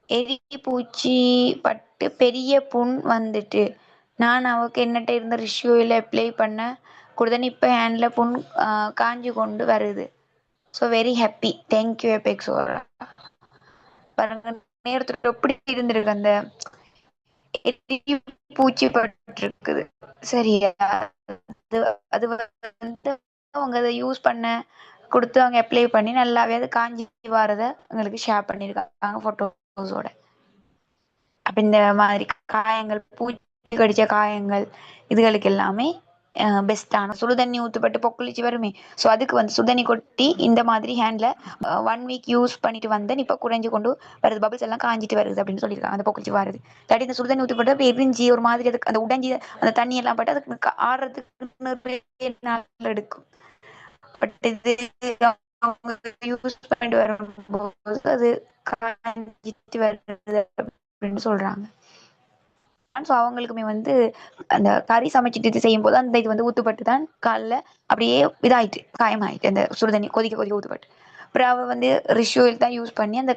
எரி பூச்சி பட்டு பெரிய புண் வந்துட்டு, நான் அவக்கு என்னட்ட இருந்த ரிஷ்யூவில் அப்ளை பண்ண கொடுத்தேன். இப்போ ஹேண்டில் புண் காஞ்சி கொண்டு வருது. ஸோ வெரி ஹாப்பி, தேங்க்யூ எபெக்ஸோரா. பாருங்க நேரத்துல எப்படி இருந்திருக்கு, அந்த எரி பூச்சி பட்டிருக்குது சரியா. அது அது வந்து அவங்க அதை யூஸ் பண்ண கொடுத்து அவங்க அப்ளை பண்ணி நல்லாவே அது காஞ்சி வரத எங்களுக்கு ஷேர் பண்ணியிருக்காங்க ஃபோட்டோஸோட. அப்ப இந்த மாதிரி காயங்கள், பூச்சி கடிச்ச காயங்கள், இதுகளுக்கு எல்லாமே பெஸ்டான சுடுதண்ணி ஊத்துப்பட்டு பொக்குளிச்சு வருமே. ஸோ அதுக்கு வந்து சுடுதண்ணி கொட்டி இந்த மாதிரி ஹேண்ட்ல 1 வீக் யூஸ் பண்ணிட்டு வந்தேன். இப்போ குறைஞ்சு கொண்டு வருது, பபிள்ஸ் எல்லாம் காஞ்சிட்டு வருது அப்படின்னு சொல்லியிருக்காங்க. அந்த பொக்குளிச்சு வருது இல்லாட்டி இந்த சுடுதண்ணி ஊத்துப்பட்டு அப்படி எரிஞ்சி ஒரு மாதிரி அதுக்கு அந்த உடைஞ்சி அந்த தண்ணி எல்லாம் பட்டு அதுக்கு ஆடுறதுக்கு நிறைய நாள் எடுக்கும். பட் இது அவங்க யூஸ் பண்ணிட்டு வரும்போது அது காஞ்சிட்டு வருது அப்படின்னு சொல்றாங்க. ஸோ அவங்களுக்குமே வந்து அந்த கறி சமைச்சிட்டு இது செய்யும் போது அந்த இது வந்து ஊத்துப்பட்டு தான் காலில் அப்படியே இதாயிட்டு காயமாயிட்டு, அந்த சுடுதண்ணி கொதிக்க கொதிக்க ஊத்துப்பட்டு. அப்புறம் அவ வந்து ரிஷுவல் தான் யூஸ் பண்ணி அந்த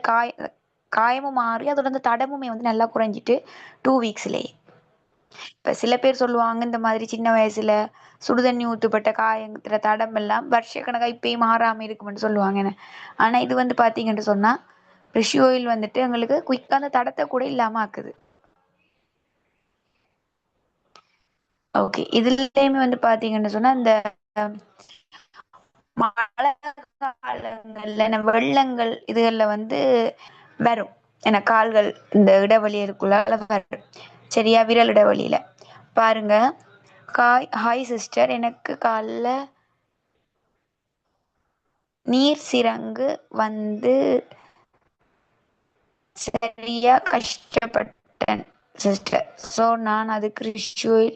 காயமும் மாறி அதோட அந்த தடமுமே வந்து நல்லா குறைஞ்சிட்டு 2 வீக்ஸ்லேயே. இப்போ சில பேர் சொல்லுவாங்க இந்த மாதிரி சின்ன வயசுல சுடுதண்ணி ஊத்துப்பட்ட காயங்கிற தடம் எல்லாம் வருஷக்கணக்காக இப்பயும் மாறாம இருக்குமென்னு சொல்லுவாங்க என்ன. ஆனா இது வந்து பாத்தீங்கன்னு சொன்னா ரிஷி ஆயில் வந்துட்டு எங்களுக்கு குயிக்கா அந்த தடத்தை கூட இல்லாம ஆக்குது. ஓகே, இதுலயுமே வந்து பாத்தீங்கன்னு சொன்னா இந்த மழை காலங்கள்ல வெள்ளங்கள் இதுகள்ல வந்து வரும் என கால்கள் இந்த இடைவெளி இருக்குள்ளால வரும் சரியா, விரல் இடைவெளியில. பாருங்க, ஹாய் சிஸ்டர், எனக்கு காலில் நீர் சிரங்கு வந்து சரியா கஷ்டப்பட்டேன் சிஸ்டர். ஸோ நான் அதுக்கு ரிச்சுவல்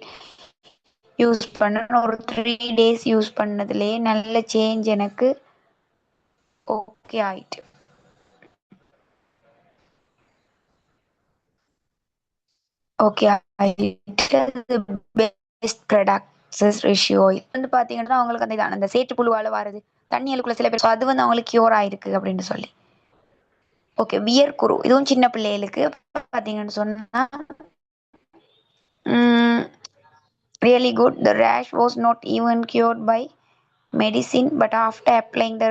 யூஸ் பண்ண ஒரு 3 days யூஸ் பண்ணதுலேயே நல்ல சேஞ்ச் எனக்கு ஓகே ஆயிட்டு. ஓகே ஆயிட்டு, பெஸ்ட் ப்ராடக்ட்ஸ் ரிஷி ஆயில் வந்து பாத்தீங்கன்னா அவங்களுக்கு அந்த இதான அந்த சேற்று புழுவால வாரது தண்ணிகளுக்குள்ள சில பேர் அது வந்து அவங்களுக்கு கியூர் ஆயிருக்கு அப்படின்னு சொல்லி. ஓகே, வியர்க்குரு இதுவும் சின்ன பிள்ளைகளுக்கு பாத்தீங்கன்னு சொன்னா really good. The rash was not even cured by medicine, but after applying the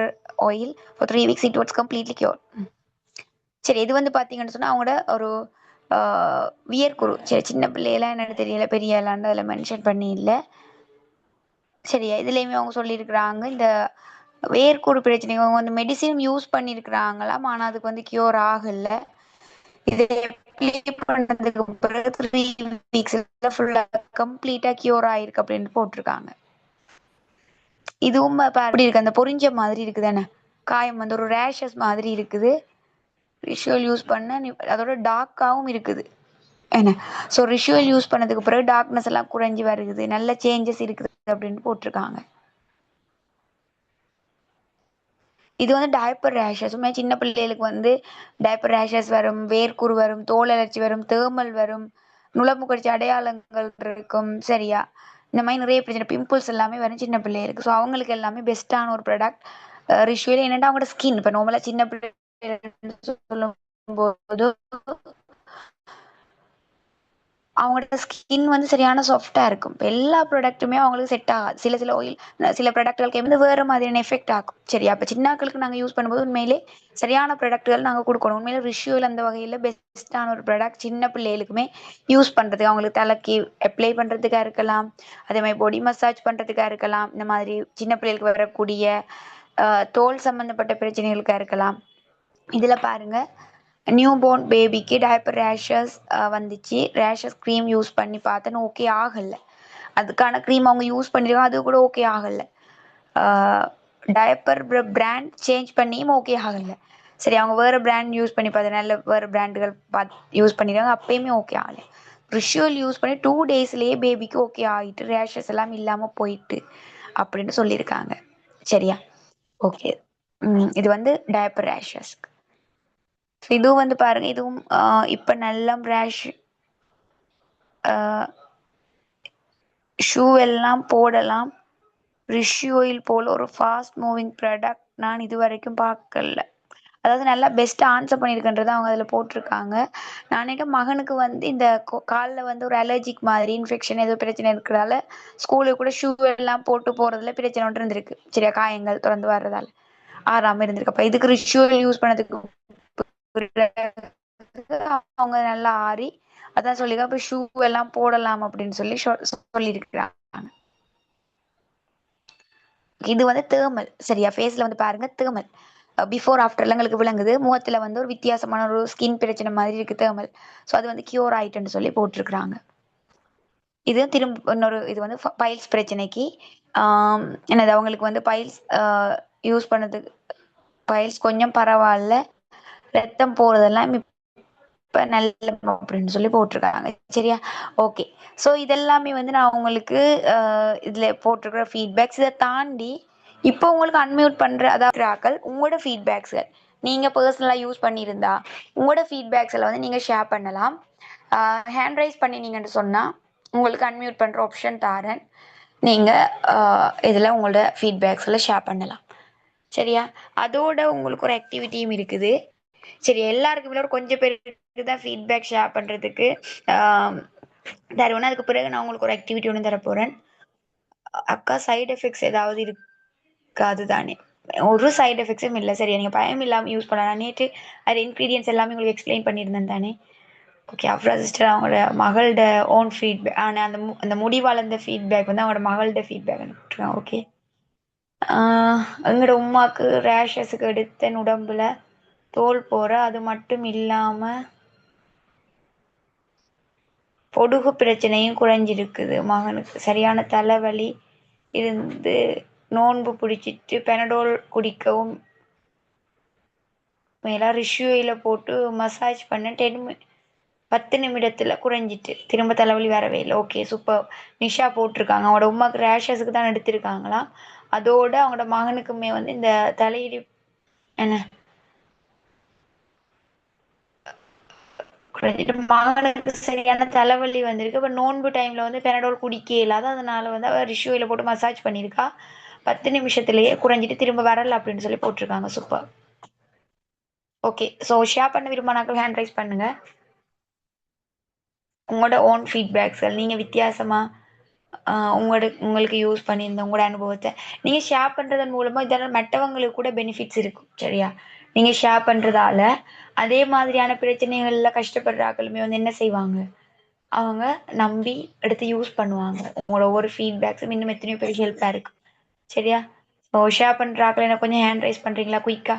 oil for 3 weeks, it was completely cured. சரி, இது வந்து பாத்தீங்கன்னு சொன்னா அவங்களோட ஒரு வியர்க்குரு. சரி, சின்ன பிள்ளையெல்லாம் என்னன்னு தெரியல, பெரிய எல்லாம் அதில் மென்ஷன் பண்ணி இல்லை சரியா. இதுலயுமே அவங்க சொல்லியிருக்கிறாங்க இந்த வேர்க்குரு பிரச்சனை அவங்க வந்து மெடிசின் யூஸ் பண்ணியிருக்கிறாங்களாம், ஆனா அதுக்கு வந்து கியூர் ஆகல. இதை பண்ணதுக்கு பிறகு 3 weeks ஃபுல்லா கம்ப்ளீட்டா கியூர் ஆயிருக்கு அப்படின்னு போட்டிருக்காங்க. இதுவும் அப்படி இருக்கு, அந்த பொரிஞ்ச மாதிரி இருக்குதானே காயம் வந்து ஒரு ரேஷஸ் மாதிரி இருக்குது. ரிஷுவல் யூஸ் பண்ண அதோட டார்க்காவும் இருக்குது என்ன. ஸோ ரிஷுவல் யூஸ் பண்ணதுக்கு பிறகு டார்க்னஸ் எல்லாம் குறைஞ்சி வருது, நல்ல சேஞ்சஸ் இருக்குது அப்படின்னு போட்டிருக்காங்க. இது வந்து டைப்பர் ரேஷஸ், சின்ன பிள்ளைகளுக்கு வந்து டைப்பர் ரேஷஸ் வரும், வேர்க்குரு வரும், தோல் அலர்ச்சி வரும், தேமல் வரும், நுழம்பு கடிச்ச அடையாளங்கள் இருக்கும் சரியா. இந்த மாதிரி நிறைய பிரச்சனை பிம்பிள்ஸ் எல்லாமே வரும் சின்ன பிள்ளைகளுக்கு. ஸோ அவங்களுக்கு எல்லாமே பெஸ்ட்டான ஒரு ப்ராடக்ட் ரிஷுவல். என்னென்னா அவங்களோட ஸ்கின் இப்போ நார்மலாக சின்ன பிள்ளை சொல்லும் போது அவங்களோட ஸ்கின் வந்து சரியான சாஃப்டா இருக்கும். இப்ப எல்லா ப்ராடக்ட்டுமே அவங்களுக்கு செட் ஆகாது. சில சில ஆயில் சில ப்ராடக்ட்களுக்கு வந்து வேற மாதிரியான எஃபெக்ட் ஆகும். சரியா? அப்ப சின்னாக்களுக்கு நாங்க யூஸ் பண்ணும்போது உண்மையிலே சரியான ப்ராடக்ட்கள் நாங்க குடுக்கணும். உண்மையிலே ரிஷ்யூல் அந்த வகையில பெஸ்ட்டான ஒரு ப்ராடக்ட் சின்ன பிள்ளைகளுக்குமே யூஸ் பண்றதுக்கு, அவங்களுக்கு தலைக்கு அப்ளை பண்றதுக்கா இருக்கலாம். அதே மாரி பாடி மசாஜ் பண்றதுக்கா இருக்கலாம். இந்த மாதிரி சின்ன பிள்ளைகளுக்கு வரக்கூடிய தோல் சம்பந்தப்பட்ட பிரச்சனைகளுக்கா இருக்கலாம். இதுல பாருங்க, நியூ பார்ன் பேபிக்கு டயப்பர் ரேஷஸ் வந்துச்சு. ரேஷஸ் க்ரீம் யூஸ் பண்ணி பார்த்தேன், ஓகே ஆகல. அதுக்கான க்ரீம் அவங்க யூஸ் பண்ணிருக்காங்க, அது கூட ஓகே ஆகல. டயப்பர் பிராண்ட் சேஞ்ச் பண்ணியும் ஓகே ஆகல. சரி, அவங்க வேற பிராண்ட் யூஸ் பண்ணி பார்த்தேன், நல்ல வேற பிராண்டுகள் யூஸ் பண்ணிருக்காங்க, அப்பயுமே ஓகே ஆகல. ரிஷுவல் யூஸ் பண்ணி 2 டேஸ்லயே பேபிக்கு ஓகே ஆகிட்டு, ரேஷஸ் எல்லாம் இல்லாம போயிட்டு அப்படின்னு சொல்லியிருக்காங்க. சரியா? ஓகே. இது வந்து டயப்பர் ரேஷஸ். இதுவும் வந்து பாருங்க, இதுவும் இப்ப நல்ல ரேஷ் ஷூ எல்லாம் போடலாம். ரிஷி ஆயில் போல ஒரு ஃபாஸ்ட் மூவிங் ப்ராடக்ட் நான் இது வரைக்கும் பார்க்கல. அதாவது நல்லா பெஸ்ட் ஆன்சர் பண்ணியிருக்கின்றத அவங்க அதில் போட்டிருக்காங்க. நான் நினைக்கிறேன் மகனுக்கு வந்து இந்த காலில் வந்து ஒரு அலர்ஜிக் மாதிரி இன்ஃபெக்ஷன் ஏதோ பிரச்சனை இருக்கிறதால ஸ்கூலுக்கு கூட ஷூ எல்லாம் போட்டு போறதுல பிரச்சனை ஒன்று இருந்திருக்கு. சரியா? காயங்கள் தொடர்ந்து வர்றதால ஆறாம இருந்திருக்கு. அப்ப இதுக்கு ரிஷி ஆயில் யூஸ் பண்ணதுக்கு அவங்க நல்லா ஆறி அதான் சொல்லிருக்காங்க, அப்ப ஷூ எல்லாம் போடலாம் அப்படின்னு சொல்லி சொல்லியிருக்கிறாங்க. இது வந்து தேர்மல். சரியா? ஃபேஸ்ல வந்து பாருங்க, தேர்மல் பிஃபோர் ஆஃப்டர்ல எங்களுக்கு விளங்குது. முகத்துல வந்து ஒரு வித்தியாசமான ஒரு ஸ்கின் பிரச்சனை மாதிரி இருக்கு, தேர்மல். ஸோ அது வந்து கியூர் ஆயிட்டுன்னு சொல்லி போட்டிருக்கிறாங்க. இது திரும்ப இன்னொரு இது வந்து பைல்ஸ் பிரச்சனைக்கு என்னது, அவங்களுக்கு வந்து பைல்ஸ் யூஸ் பண்ணதுக்கு பைல்ஸ் கொஞ்சம் பரவாயில்ல, ரத்தம் போறதெல்லாம் இப்ப நல்ல அப்படின்னு சொல்லி போட்டிருக்காங்க. சரியா? ஓகே. ஸோ இதெல்லாமே வந்து நான் உங்களுக்கு இதுல போட்டிருக்கிற ஃபீட்பேக்ஸ். இதை தாண்டி இப்போ உங்களுக்கு அன்மியூட் பண்ற அதாவது ஆக்கள் உங்களோட ஃபீட்பேக்ஸ்கள் நீங்க பர்சனலா யூஸ் பண்ணியிருந்தா உங்களோட ஃபீட்பேக்ஸ்ல வந்து நீங்க ஷேர் பண்ணலாம். ஹேண்ட் ரைஸ் பண்ணினீங்கன்னு சொன்னா உங்களுக்கு அன்மியூட் பண்ற ஆப்ஷன் தாரேன். நீங்க இதுல உங்களோட ஃபீட்பேக்ஸ்ல ஷேர் பண்ணலாம். சரியா? அதோட உங்களுக்கு ஒரு ஆக்டிவிட்டியும் இருக்குது. சரி, எல்லாருக்குமே ஒரு கொஞ்சம் பேருக்கு தான் ஃபீட்பேக் ஷேர் பண்றதுக்கு தருவேன். அதுக்கு பிறகு நான் உங்களுக்கு ஒரு ஆக்டிவிட்டி ஒன்று தர போறேன். அக்கா, சைடு எஃபெக்ட்ஸ் ஏதாவது இருக்காது தானே? ஒரு சைடு எஃபெக்ட்ஸும் இல்லை. சரியா? நீங்க பயம் இல்லாம யூஸ் பண்ணலாம். நேற்று அது இன்க்ரீடியன்ஸ் எல்லாமே உங்களுக்கு எக்ஸ்பிளைன் பண்ணியிருந்தேன் தானே? ஓகே. அப்புறம் சிஸ்டர் அவங்களோட மகளோட ஓன் ஃபீட்பேக் அந்த அந்த முடி வளர்ந்த ஃபீட்பேக் வந்து அவங்களோட மகளோட ஃபீட்பேக் அனுப்பிட்டுருக்கேன். ஓகே. எங்களோட உமாக்கு ரேஷஸுக்கு எடுத்த உடம்புல தோல் போற, அது மட்டும் இல்லாம பொடுகு பிரச்சனையும் குறைஞ்சிருக்குது. மகனுக்கு சரியான தலைவலி இருந்து நோன்பு பிடிச்சிட்டு பெனடோல் குடிக்கவும் மேலா ரிஷ்யூயில போட்டு மசாஜ் பண்ண 10 நிமிடத்துல குறைஞ்சிட்டு திரும்ப தலைவலி வரவே இல்லை. Okay, super. நிஷா போட்டிருக்காங்க அவங்களோட உமாக்கு ரேஷஸுக்கு தான் எடுத்திருக்காங்களாம். அதோட அவங்களோட மகனுக்குமே வந்து இந்த தலையிடி என்ன குறைஞ்சிட்டு மகனுக்கு சரியான தலைவலி வந்திருக்கு. இப்ப நோன்பு டைம்ல வந்து பெனடோல் குடிக்க இல்லாத, அதனால வந்து அவர் ரிஷ்யூயில போட்டு மசாஜ் பண்ணியிருக்கா. 10 நிமிஷத்துலயே குறைஞ்சிட்டு திரும்ப வரல அப்படின்னு சொல்லி போட்டிருக்காங்க. சூப்பர். ஓகே. ஸோ ஷேர் பண்ண விரும்பினாக்கள் ஹேண்ட் ரைஸ் பண்ணுங்க. உங்களோட ஓன் ஃபீட்பேக்ஸ்கள் நீங்க வித்தியாசமா உங்களுக்கு யூஸ் பண்ணியிருந்த உங்களோட அனுபவத்தை நீங்க ஷேர் பண்றதன் மூலமா இதெல்லாம் மற்றவங்களுக்கு கூட பெனிஃபிட்ஸ் இருக்கும். சரியா? நீங்க ஷேர் பண்றதால அதே மாதிரியான பிரச்சனைகள்ல கஷ்டப்படுற ஆக்களுமே வந்து என்ன செய்வாங்க, அவங்க நம்பி எடுத்து யூஸ் பண்ணுவாங்க. உங்களோட ஒவ்வொரு ஃபீட்பேக்ஸும் இன்னும் எத்தனையோ பேருக்கு ஹெல்ப்பா இருக்கு. சரியா? ஸோ ஷேர் பண்ற ஆக்களை எனக்கு கொஞ்சம் ஹேண்ட் ரைஸ் பண்றீங்களா குயிக்கா?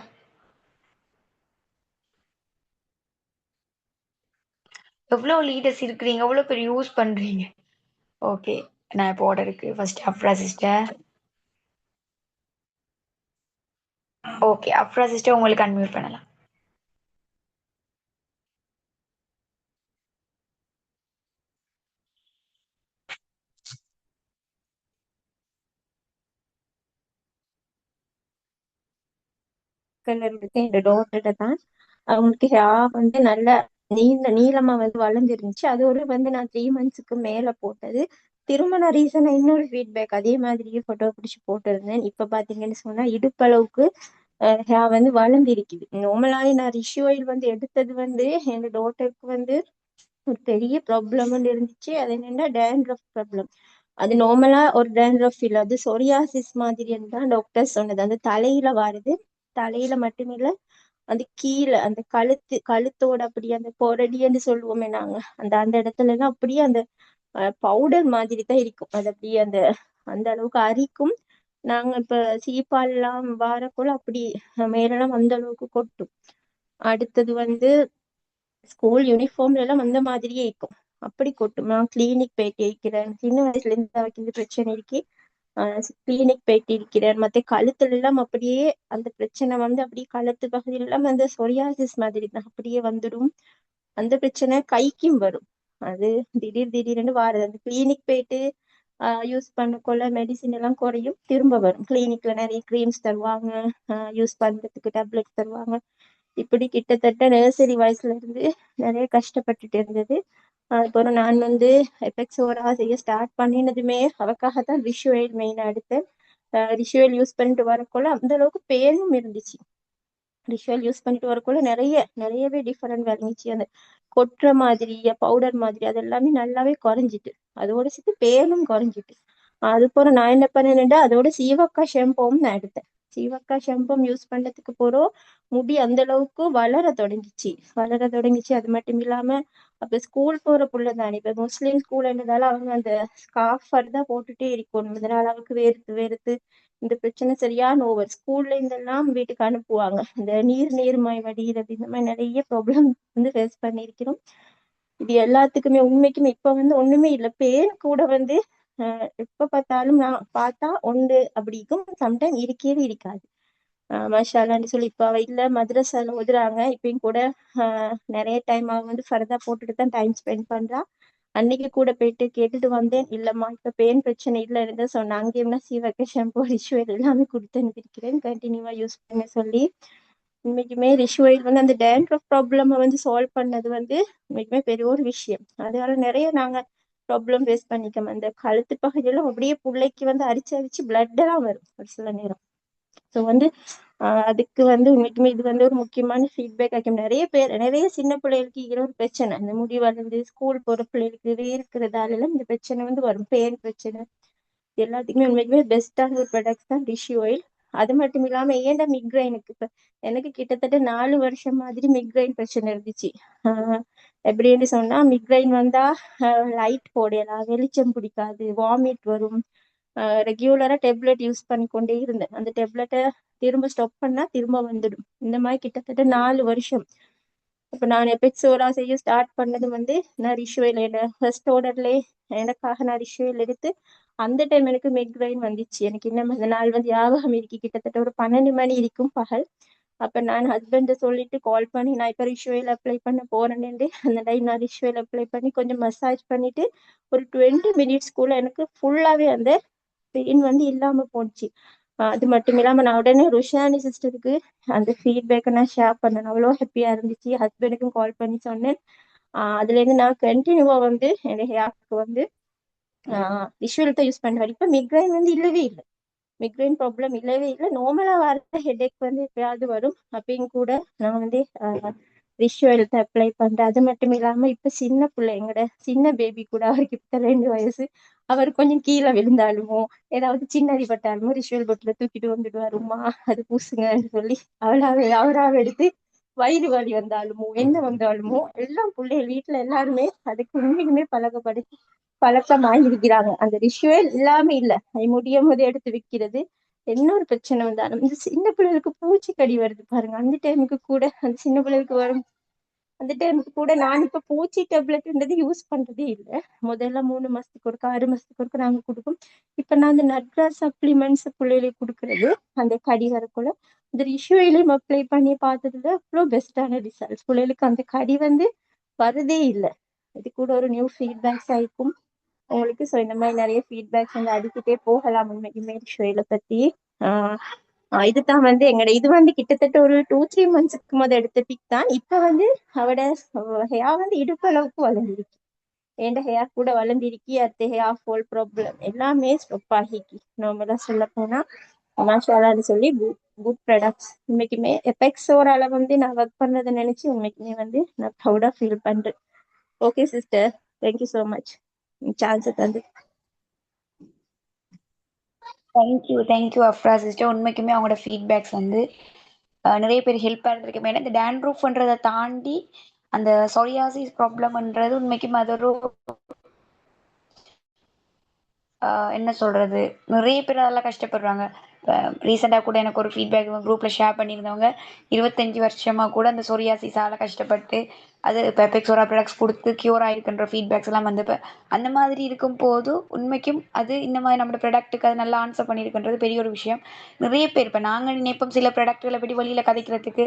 எவ்வளவு லீடர்ஸ் இருக்கிறீங்க, எவ்வளவு பேர் யூஸ் பண்றீங்க? ஓகே. நான் இப்போ ஆர்டருக்கு first Abra sister. Okay, Abra sister உங்களுக்கு அன்மியூட் பண்ணலாம். கலர் இருக்கு என் டாட்டர்கிட்ட தான். அவங்களுக்கு ஹேர் வந்து நல்ல நீளமா வந்து வளர்ந்துருந்துச்சு. அது ஒரு வந்து நான் 3 மந்த்ஸ்க்கு மேல போட்டது. திருமண ரீசனா இன்னொரு ஃபீட்பேக் அதே மாதிரியே போட்டோ பிடிச்சு போட்டிருந்தேன். இப்ப பாத்தீங்கன்னு சொன்னா இடுப்பளவுக்கு ஹேர் வந்து வளர்ந்திருக்குது. நார்மலாவே நான் ரிஷ் ஆயில் வந்து எடுத்தது வந்து என் டாட்டருக்கு வந்து ஒரு பெரிய ப்ராப்ளம் இருந்துச்சு. அது என்னன்னா டேண்ட்ரஃப் ப்ராப்ளம். அது நார்மலா ஒரு டேண்ட்ரஃப் இல்ல, அது சொரியாசிஸ் மாதிரி தான் டாக்டர் சொன்னது. அந்த தலையில வருது, தலையில மட்டுமில்ல, அந்த கீழே அந்த கழுத்தோட அப்படியே அந்த பொரடின்னு சொல்லுவோமே நாங்க, அந்த அந்த இடத்துல எல்லாம் அப்படியே அந்த பவுடர் மாதிரி தான் இருக்கும். அது அப்படியே அந்த அந்த அளவுக்கு அரிக்கும். நாங்க இப்ப சீப்பால் எல்லாம் வாரக்குள்ள அப்படி மேலெல்லாம் அந்த அளவுக்கு கொட்டும். அடுத்தது வந்து ஸ்கூல் யூனிஃபார்ம்ல எல்லாம் அந்த மாதிரியே இருக்கும், அப்படி கொட்டும். நான் கிளினிக் போயிட்டு இருக்கிறேன், சின்ன வயசுல இருந்து அவருக்கு இந்த பிரச்சனை இருக்கு. கிளினிக் போயிட்டு இருக்கிறேன். மத்த கழுத்துல எல்லாம் அப்படியே அந்த பிரச்சனை வந்து அப்படியே கழுத்து பகுதியில எல்லாம் அந்த சொரியாசிஸ் மாதிரி தான் அப்படியே வந்துடும். அந்த பிரச்சனை கைக்கும் வரும். அது திடீர்னு வாருது. அந்த கிளினிக் போயிட்டு யூஸ் பண்ணக்குள்ள மெடிசின் எல்லாம் குறையும், திரும்ப வரும். கிளினிக்ல நிறைய கிரீம்ஸ் தருவாங்க, யூஸ் பண்றதுக்கு டேப்லெட் தருவாங்க. இப்படி கிட்டத்தட்ட நர்சரி வயசுல இருந்து நிறைய கஷ்டப்பட்டுட்டு இருந்தது. அதுக்கப்புறம் நான் வந்து எபெக்ஸோரா செய்ய ஸ்டார்ட் பண்ணினதுமே அவக்காகத்தான் ரிஷுவல் மெயினா எடுத்தேன். ரிஷுவல் யூஸ் பண்ணிட்டு வரக்குள்ள அந்த அளவுக்கு பெயினும் இருந்துச்சு. ரிஷுவல் யூஸ் பண்ணிட்டு வரக்குள்ள நிறையவே டிஃபரெண்ட் விளங்கிச்சு. அந்த கொட்டுற மாதிரி பவுடர் மாதிரி அது எல்லாமே நல்லாவே குறைஞ்சிட்டு, அதோட சேர்த்து பேனும் குறைஞ்சிட்டு. அதுக்கப்புறம் நான் என்ன பண்ணேன்டா, அதோட சீவக்காய் ஷாம்புவும் நான் எடுத்தேன். சீவக்காய் ஷாம்பும் யூஸ் பண்ணதுக்கு போறோம், முடி அந்த அளவுக்கு வளர தொடங்கிச்சு. அது மட்டும் இல்லாம அப்ப ஸ்கூல் போற புள்ள தானே, இப்ப முஸ்லீம் ஸ்கூல்ன்றதால அவங்க அந்த ஸ்கார்ஃப் தான் போட்டுட்டே இருக்கணும். இதனால அவளுக்கு வேர்த்து வேர்த்து இந்த பிரச்சனை சரியான ஓவர். ஸ்கூல்ல இருந்தெல்லாம் வீட்டுக்கு அனுப்புவாங்க, இந்த நீர்மாய் வடிகிறது, இந்த மாதிரி நிறைய ப்ராப்ளம் வந்து ஃபேஸ் பண்ணியிருக்கிறோம். இது எல்லாத்துக்குமே உண்மைக்குமே இப்ப வந்து ஒண்ணுமே இல்லை. பேர் கூட வந்து எப்ப பார்த்தாலும் நான் பார்த்தா உண்டு அப்படிக்கும், சம்டைம் இருக்கவே இருக்காது. மாஷாலான்னு சொல்லி இப்ப அவ இல்ல, மദ്രസல ஓதுறாங்க இப்பயும் கூட. நிறைய டைம் அவ வந்து ஃபர்தா போட்டுட்டு தான் டைம் ஸ்பெண்ட் பண்றா. அன்னைக்கு கூட போயிட்டு கேட்டுட்டு வந்தேன், இல்லம்மா இப்ப பெயின் பிரச்சனை இல்ல இருந்தா சொன்னாங்க. அங்கேயும்னா சீவக்க ஷாம்பு ரிஷுவல் எல்லாமே கொடுத்து அனுப்பியிருக்கிறேன், கண்டினியூவா யூஸ் பண்ண சொல்லி. உண்மைக்குமே ரிஷுவல் வந்து அந்த டேண்ட்ரஃப் ப்ராப்ளம் வந்து சால்வ் பண்ணது வந்து உண்மைக்குமே பெரிய ஒரு விஷயம். அதனால நிறைய நாங்க ப்ராப்ளம் ஃபேஸ் பண்ணிக்கோம். அந்த கழுத்து பகுதியெல்லாம் அப்படியே பிள்ளைக்கு வந்து அரிச்சு அரிச்சு பிளட் எல்லாம் வரும் ஒரு சில நேரம். ஸோ வந்து அதுக்கு வந்து உண்மைக்குமே இது வந்து ஒரு முக்கியமான ஃபீட்பேக் ஆகும். நிறைய சின்ன பிள்ளைகளுக்கு இருக்கிற ஒரு பிரச்சனை, இந்த முடி வளர்ந்து ஸ்கூல் போற பிள்ளைகளுக்கு இருக்கிறதால எல்லாம் இந்த பிரச்சனை வந்து வரும், பேன் பிரச்சனை. எல்லாத்துக்குமே உண்மைக்குமே பெஸ்டான ஒரு ப்ராடக்ட் தான் டிஷ்யூ ஆயில். அது மட்டும் இல்லாம ஏன்டா மிக்ரைனுக்கு இப்ப எனக்கு கிட்டத்தட்ட 4 வருஷம் மாதிரி மிக்ரைன் பிரச்சனை இருந்துச்சு. எப்படின்னு சொன்னா, மிக்ரைன் வந்தா லைட் போடலாம், வெளிச்சம் பிடிக்காது, வாமிட் வரும். ரெகுலரா டெப்லெட் யூஸ் பண்ணி கொண்டே இருந்தேன். அந்த டெப்லெட்டை திரும்ப ஸ்டாப் பண்ணா திரும்ப வந்துடும். இந்த மாதிரி கிட்டத்தட்ட 4 வருஷம். இப்ப நான் எபெக்ஸோரா செய்ய ஸ்டார்ட் பண்ணது வந்து நான் ரிஷுவல் ஃபர்ஸ்ட் ஆர்டர்ல எனக்காக நான் ரிஷுவல் எடுத்து அந்த டைம் எனக்கு மைக்ரைன் வந்துச்சு. எனக்கு இன்னும் அந்த நாள் வந்து ஞாபகம் இருக்கு, கிட்டத்தட்ட ஒரு 12 மணி இருக்கும் பகல். அப்ப நான் ஹஸ்பண்ட் சொல்லிட்டு கால் பண்ணி, நான் இப்ப ரிஷுவல் அப்ளை பண்ண போறேன்னு அந்த டைம் நான் ரிஷுவல் அப்ளை பண்ணி கொஞ்சம் மசாஜ் பண்ணிட்டு ஒரு 20 மினிட்ஸ்க்குள்ள எனக்கு ஃபுல்லாவே அந்த பெயின் வந்து இல்லாம போச்சு. அது மட்டும் இல்லாம நான் உடனே ருஷானி சிஸ்டருக்கு அந்த ஃபீட்பேக்கை நான் ஷேர் பண்ணேன். அவ்வளோ ஹாப்பியா இருந்துச்சு. ஹஸ்பண்டுக்கும் கால் பண்ணி சொன்னேன். அதுல இருந்து நான் கண்டினியூவா வந்து என்னோட ஹேருக்கு வந்து விஷுவல் தான் யூஸ் பண்ணுவேன். இப்ப மிக்ரைன் வந்து இல்லவே இல்லை, மிக்ரைன் ப்ராப்ளம் இல்லவே இல்லை. நார்மலா வர ஹெடேக் வந்து எப்பயாவது வரும், அப்பயும் கூட நான் வந்து விஷுவல் அப்ளை பண்றேன். அது மட்டும் இல்லாம இப்ப சின்ன பிள்ளை, எங்கட சின்ன பேபி கூட, அவருக்கு இப்ப 2 வயசு, அவர் கொஞ்சம் கீழே விழுந்தாலுமோ ஏதாவது சின்ன அடிபட்டாலுமோ ரிஷுவல் பொட்டில தூக்கிட்டு வந்துடுவாருமா, அது பூசுங்கன்னு சொல்லி அவராக எடுத்து. வயிறு வலி வந்தாலுமோ என்ன வந்தாலுமோ எல்லாம் பிள்ளைகள் வீட்டுல எல்லாருமே அதுக்கு உண்மைக்குமே பழக்கமாக இருக்கிறாங்க. அந்த ரிஷுவல் இல்லாம இல்ல, அது முடியும் போது எடுத்து விற்கிறது. இன்னொரு பிரச்சனை வந்தாலும் இந்த சின்ன பிள்ளைகளுக்கு பூச்சிக்கடி வருது பாருங்க, அந்த டைமுக்கு கூட அந்த சின்ன பிள்ளைகளுக்கு வரும். அந்த டைமுக்கு கூட நான் இப்ப பூச்சி டேப்லெட்ன்றது யூஸ் பண்றதே இல்லை. முதல்ல 3 மாசத்துக்கு ஒருக்கா 6 மாசத்துக்கு ஒருக்கா நாங்க கொடுப்போம். இப்ப நான் அந்த நட்ராஜ் சப்ளிமெண்ட்ஸ் பிள்ளைகளுக்கு கொடுக்கறது, அந்த கடி வரக்குள்ள இந்த ரிஷுவலையும் அப்ளை பண்ணி பார்த்ததுல அவ்வளோ பெஸ்டான ரிசல்ட்ஸ். பிள்ளைகளுக்கு அந்த கடி வந்து வரதே இல்லை. இது கூட ஒரு நியூ ஃபீட்பேக்ஸ் ஆயிருக்கும் உங்களுக்கு. ஸோ இந்த மாதிரி நிறைய ஃபீட்பேக்ஸ் வந்து அடிக்கிட்டே போகலாம் உண்மைக்குமே ரிஷுவலை பத்தி. இதுதான் வந்து இது வந்து கிட்டத்தட்ட ஒரு 2-3 மந்த்ஸ்க்கு முதல் எடுத்த பிக் தான். இப்ப வந்து அவட ஹேர் வந்து இடுப்பு அளவுக்கு வளர்ந்துருக்கு, என் ஹேர் கூட வளர்ந்திருக்கி. அடுத்த ஹேர் ஃபால் ப்ராப்ளம் எல்லாமே ஸ்டாப் ஆகிக்கு. நார்மலா சொல்ல போனா மாஷாலான்னு சொல்லி குட் ப்ராடக்ட்ஸ். உண்மைக்குமே எபெக்ஸோரால வந்து நான் ஒர்க் பண்ணதை நினைச்சு உண்மைக்குமே வந்து நான் ப்ரௌடா ஃபீல் பண்றேன். Okay sister, thank you so much chance தந்து. Thank you Afra sister. உண்மைக்குமே அவங்களோட ஃபீட்பேக்ஸ் வந்து நிறைய பேர் ஹெல்ப்பாக இருந்திருக்கு. ஏன்னா இந்த டேண்ட்ரூஃப்ன்றதை தாண்டி அந்த சொரியாசிஸ் ப்ராப்ளம்ன்றது உண்மைக்குமே அது ஒரு என்ன சொல்றது, நிறைய பேர் அதெல்லாம் கஷ்டப்படுறாங்க. ரீசெண்டாக கூட எனக்கு ஒரு ஃபீட்பேக் குரூப்ல ஷேர் பண்ணியிருந்தவங்க 25 வருஷமா கூட அந்த சொரியாசிஸால கஷ்டப்பட்டு அது பெப்பெக்ஸோரா ப்ராடக்ட்ஸ் கொடுத்து கியூர் ஆயிருக்குன்ற ஃபீட்பேக்ஸ் எல்லாம் வந்து இப்போ அந்த மாதிரி இருக்கும் போது உண்மைக்கும் அது இந்த மாதிரி நம்ம ப்ராடக்ட்டுக்கு அது நல்லா ஆன்சர் பண்ணியிருக்குன்றது பெரிய ஒரு விஷயம். நிறைய பேர் இப்போ நாங்கள் நினைப்போம் சில ப்ராடக்ட்களை பற்றி வழியில் கதைக்கிறதுக்கு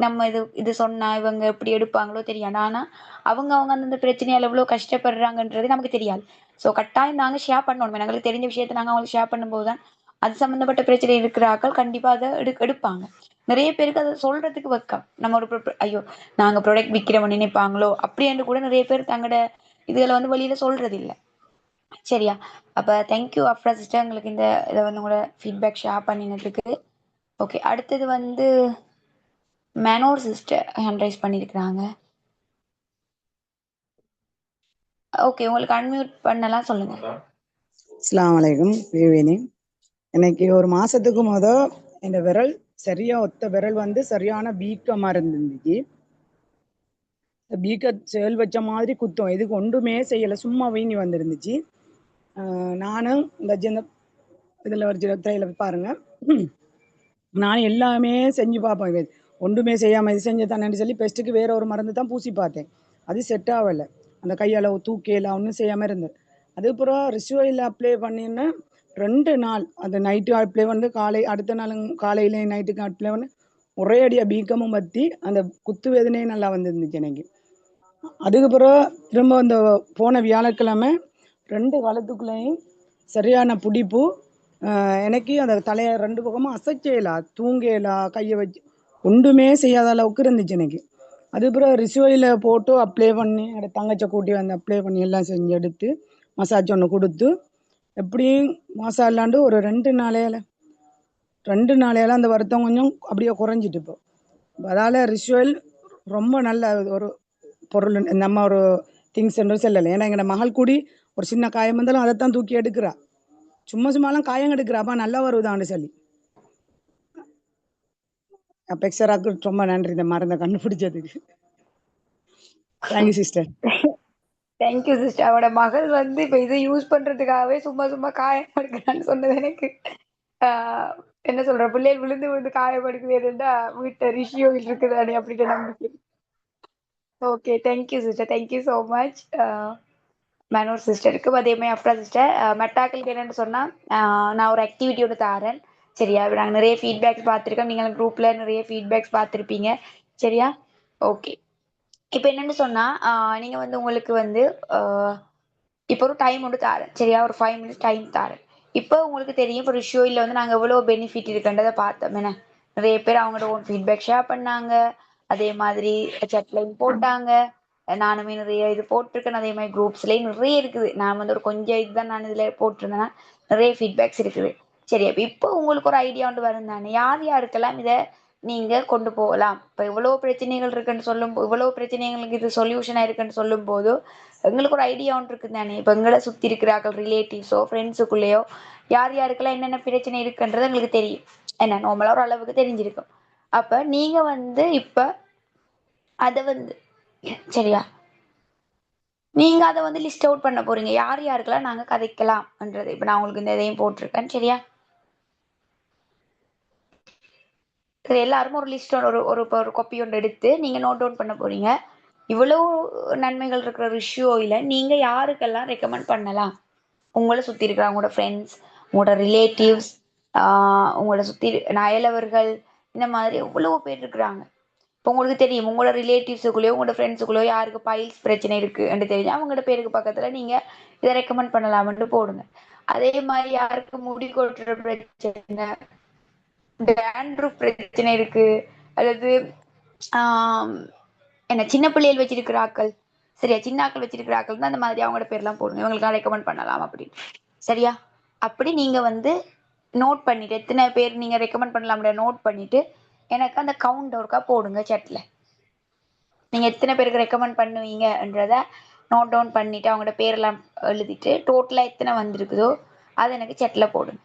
நம்ம இது சொன்னால் இவங்க எப்படி எடுப்பாங்களோ தெரியாது. ஆனால் அவங்க அந்தந்த பிரச்சனையால் எவ்வளோ கஷ்டப்படுறாங்கன்றது நமக்கு தெரியாது. ஸோ கட்டாயம் நாங்கள் ஷேர் பண்ணணும். எங்களுக்கு தெரிஞ்ச விஷயத்தை நாங்கள் அவங்களுக்கு ஷேர் பண்ணும்போது தான் அது சம்மந்தப்பட்ட பிரச்சனை இருக்கிற ஆட்கள் கண்டிப்பாக அதை எடுப்பாங்க. நிறைய பேருக்கு அதை சொல்றதுக்கு வைக்கம். நம்ம ஒரு ஐயோ நாங்கள் ப்ராடக்ட் விற்கிறவன் நினைப்பாங்களோ அப்படின்னு கூட நிறைய பேர் தங்களோட இதுகளை வந்து வெளியில சொல்றது இல்லை. சரியா? அப்போ தேங்க்யூ அஃப்ரா சிஸ்டர், உங்களுக்கு இந்த இதை வந்து உங்களோட ஃபீட்பேக் ஷேர் பண்ணினதுக்கு. ஓகே, அடுத்தது வந்து மேனோர் சிஸ்டர் ஹேண்ட் ரைஸ் பண்ணியிருக்கிறாங்க. ஓகே, உங்களுக்கு அன்மியூட் பண்ணலாம், சொல்லுங்க. அஸ்ஸலாமு அலைக்கும் விவேனி. எனக்கு ஒரு மாசத்துக்கு இந்த விரல் சரியா ஒத்த விரல் வந்து சரியான வீக்கமா இருந்துச்சு. வீக்க செயல் வச்ச மாதிரி குத்தம், இதுக்கு ஒன்றுமே செய்யலை, சும்மா வீங்கி வந்துருந்துச்சு. நானும் இந்த இதில் ஒரு திரையில பாருங்க, நான் எல்லாமே செஞ்சு பார்ப்பேன். ஒன்றுமே செய்யாமல் இது செஞ்சு தானேன்னு சொல்லி பெஸ்ட்டுக்கு வேற ஒரு மருந்து தான் பூசி பார்த்தேன். அது செட் ஆகலை. அந்த கையளவு தூக்கியெல்லாம் ஒன்றும் செய்யாமல் இருந்தது. அதுக்கப்புறம் ரிசுவையில் அப்ளை பண்ணின்னு 2 நாள் அந்த நைட்டு அப்ளை வந்து அடுத்த நாள் காலையில நைட்டுக்கு அப்ளை பண்ணி ஒரே அடியாக பீக்கமும் பற்றி அந்த குத்து வேதனையும் நல்லா வந்துருந்துச்சு எனக்கு. அதுக்கப்புறம் திரும்ப அந்த போன வியாழக்கிழமை 2 காலத்துக்குள்ளேயும் சரியான பிடிப்பு. எனக்கு அந்த தலையை 2 பக்கமும் அசைச்சேலா, தூங்கேலா, கையை வச்சு ஒன்றுமே செய்யாத அளவுக்கு இருந்துச்சு எனக்கு. அதுக்கப்புறம் ரிசுவையில் போட்டு அப்ளை பண்ணி அதை தங்கச்சை கூட்டி வந்து அப்ளை பண்ணி எல்லாம் செஞ்சு எடுத்து மசாஜ் ஒன்று கொடுத்து எப்படியும் மாசம் இல்லாண்டு ஒரு 2 நாளையால அந்த வருத்தம் கொஞ்சம் அப்படியே குறைஞ்சிட்டு. இப்போ அதால் ரிசுவல் ரொம்ப நல்ல ஒரு பொருள். நம்ம ஒரு திங்ஸ் என்று சொல்லலை. ஏன்னா எங்களோட மகள் கூடி ஒரு சின்ன காயம் வந்தாலும் அதைத்தான் தூக்கி எடுக்கிறா. சும்மாலாம் காயம் எடுக்கிறாப்பா, நல்லா வருதான்னு சொல்லி. பெக்ஸராக்கு ரொம்ப நன்றி இந்த மருந்தை கண்டுபிடிச்சதுக்கு. Thank you sister. Thank you sister. அவனோட மகள் வந்து இப்போ இதை யூஸ் பண்றதுக்காகவே சும்மா காயம் எடுக்கிறான்னு சொன்னது எனக்கு என்ன சொல்ற, பிள்ளைகள் விழுந்து விழுந்து காயப்படுக்குதுன்னா வீட்டை ரிஷியோ இருக்குதானே அப்படின்ற நம்பிக்கை. Okay, thank you sister, thank you so much மேனோர் சிஸ்டருக்கு. அதே மாதிரி அப்ரா சிஸ்டர் மெட்டாக்களுக்கு என்னென்னு சொன்னால் நான் ஒரு ஆக்டிவிட்டி ஒன்று தாரேன். சரியா? நாங்கள் நிறைய ஃபீட்பேக்ஸ் பார்த்துருக்கோம், நீங்கள் குரூப்பில் நிறைய ஃபீட்பேக்ஸ் பார்த்துருப்பீங்க. சரியா? ஓகே, இப்போ என்னென்னு சொன்னால் நீங்கள் வந்து உங்களுக்கு வந்து இப்போ ஒரு டைம் ஒன்று தாரேன். சரியா? ஒரு 5 மினிட்ஸ் டைம் தாரேன். இப்போ உங்களுக்கு தெரியும் இப்போ ரிஷோயில் வந்து நாங்கள் எவ்வளோ பெனிஃபிட் இருக்குன்றதை பார்த்தோம். என்ன நிறைய பேர் அவங்களோட ஓன் ஃபீட்பேக் ஷேர் பண்ணாங்க, அதே மாதிரி சட்லைன் போட்டாங்க, நானுமே நிறைய இது போட்டிருக்கேன். அதே மாதிரி குரூப்ஸ்லேயும் நிறைய இருக்குது. நான் வந்து ஒரு கொஞ்சம் இதுதான் நான் இதில் போட்டிருந்தேன்னா நிறைய ஃபீட்பேக்ஸ் இருக்குது. சரி, அப்போ இப்போ உங்களுக்கு ஒரு ஐடியா ஒன்று வரும் தானே, யார் யாருக்கெல்லாம் இதை நீங்கள் கொண்டு போகலாம். இப்போ இவ்வளோ பிரச்சனைகள் இருக்குன்னு இவ்வளோ பிரச்சனைகளுக்கு இது சொல்யூஷனாக இருக்குன்னு சொல்லும் போது எங்களுக்கு ஒரு ஐடியா ஒன்று இருக்குது தானே. இப்போ எங்களை சுற்றி இருக்கிறார்கள் ரிலேட்டிவ்ஸோ ஃப்ரெண்ட்ஸுக்குள்ளேயோ யார் யாருக்கெல்லாம் என்னென்ன பிரச்சனை இருக்குன்றது எங்களுக்கு தெரியும். என்ன நார்மலாக ஒரு அளவுக்கு தெரிஞ்சிருக்கும். அப்போ நீங்கள் வந்து இப்போ அதை வந்து சரியா நீங்கள் அதை வந்து லிஸ்ட் அவுட் பண்ண போறீங்க, யார் யாருக்கெல்லாம் நாங்கள் கதைக்கலாம்ன்றது. இப்போ நான் உங்களுக்கு இந்த இதையும் போட்டிருக்கேன். சரியா? எல்லாரும் ஒரு லிஸ்ட் ஒரு காப்பி ஒன்று எடுத்து நீங்கள் நோட் டவுன் பண்ண போறீங்க. இவ்வளவு நன்மைகள் இருக்கிற ரிஷியோவில் நீங்கள் யாருக்கெல்லாம் ரெக்கமெண்ட் பண்ணலாம்? உங்களை சுற்றி இருக்கிற உங்களோட ஃப்ரெண்ட்ஸ், உங்களோட ரிலேட்டிவ்ஸ், உங்களோட சுற்றி அயலவர்கள், இந்த மாதிரி எவ்வளோ பேர் இருக்கிறாங்க. இப்போ உங்களுக்கு தெரியும் உங்களோட ரிலேட்டிவ்ஸுக்குள்ளேயோ உங்களோட ஃப்ரெண்ட்ஸுக்குள்ளேயோ யாருக்கு பைல்ஸ் பிரச்சனை இருக்குன்னு தெரிஞ்சு அவங்களோட பேருக்கு பக்கத்தில் நீங்கள் இதை ரெக்கமெண்ட் பண்ணலாம்னு போடுங்க. அதே மாதிரி யாருக்கு முடி கொட்டுற பிரச்சனை, டேண்ட்ரூஃப் பிரச்சனை இருக்கு, அல்லது என்ன சின்ன பிள்ளைகள் வச்சிருக்கிற ஆக்கள், சரியா சின்ன ஆக்கள் வச்சிருக்கிற ஆக்கள் தான் அந்த மாதிரி அவங்களோட பேர்லாம் போடுங்க, இவங்களுக்கெல்லாம் ரெக்கமெண்ட் பண்ணலாம் அப்படின்னு. சரியா? அப்படி நீங்க வந்து நோட் பண்ணிட்டு எத்தனை பேர் நீங்க ரெக்கமெண்ட் பண்ணலாம் நோட் பண்ணிட்டு எனக்கு அந்த கவுண்ட் ஒர்க்கா போடுங்க சேட்ல. நீங்க எத்தனை பேருக்கு ரெக்கமெண்ட் பண்ணுவீங்கன்றத நோட் டவுன் பண்ணிட்டு அவங்களோட பேரெல்லாம் எழுதிட்டு டோட்டலா எத்தனை வந்திருக்குதோ அதை எனக்கு செட்ல போடுங்க.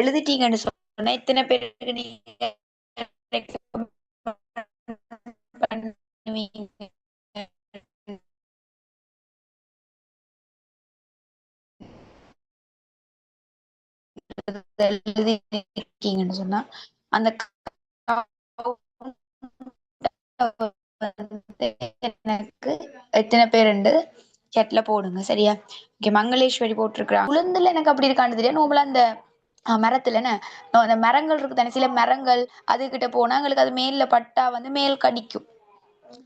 எழுதிட்டீங்கன்னு சொன்னா எத்தனை பேருக்கு நீங்க recommend பண்ணுவீங்க எழுதிருக்கீங்கன்னு சொன்னா அந்த எனக்கு எத்தனை பேருண்டு செட்ல போடுங்க சரியா. ஓகே மங்களேஸ்வரி போட்டிருக்கிறாங்க. உளுந்துல எனக்கு அப்படி இருக்கான்னு தெரியாது. நோம்பல அந்த மரத்துல என்ன அந்த மரங்கள் இருக்கு தானே, சில மரங்கள் அதுகிட்ட போனா எங்களுக்கு அது மேல பட்டா வந்து மேல் கடிக்கும்.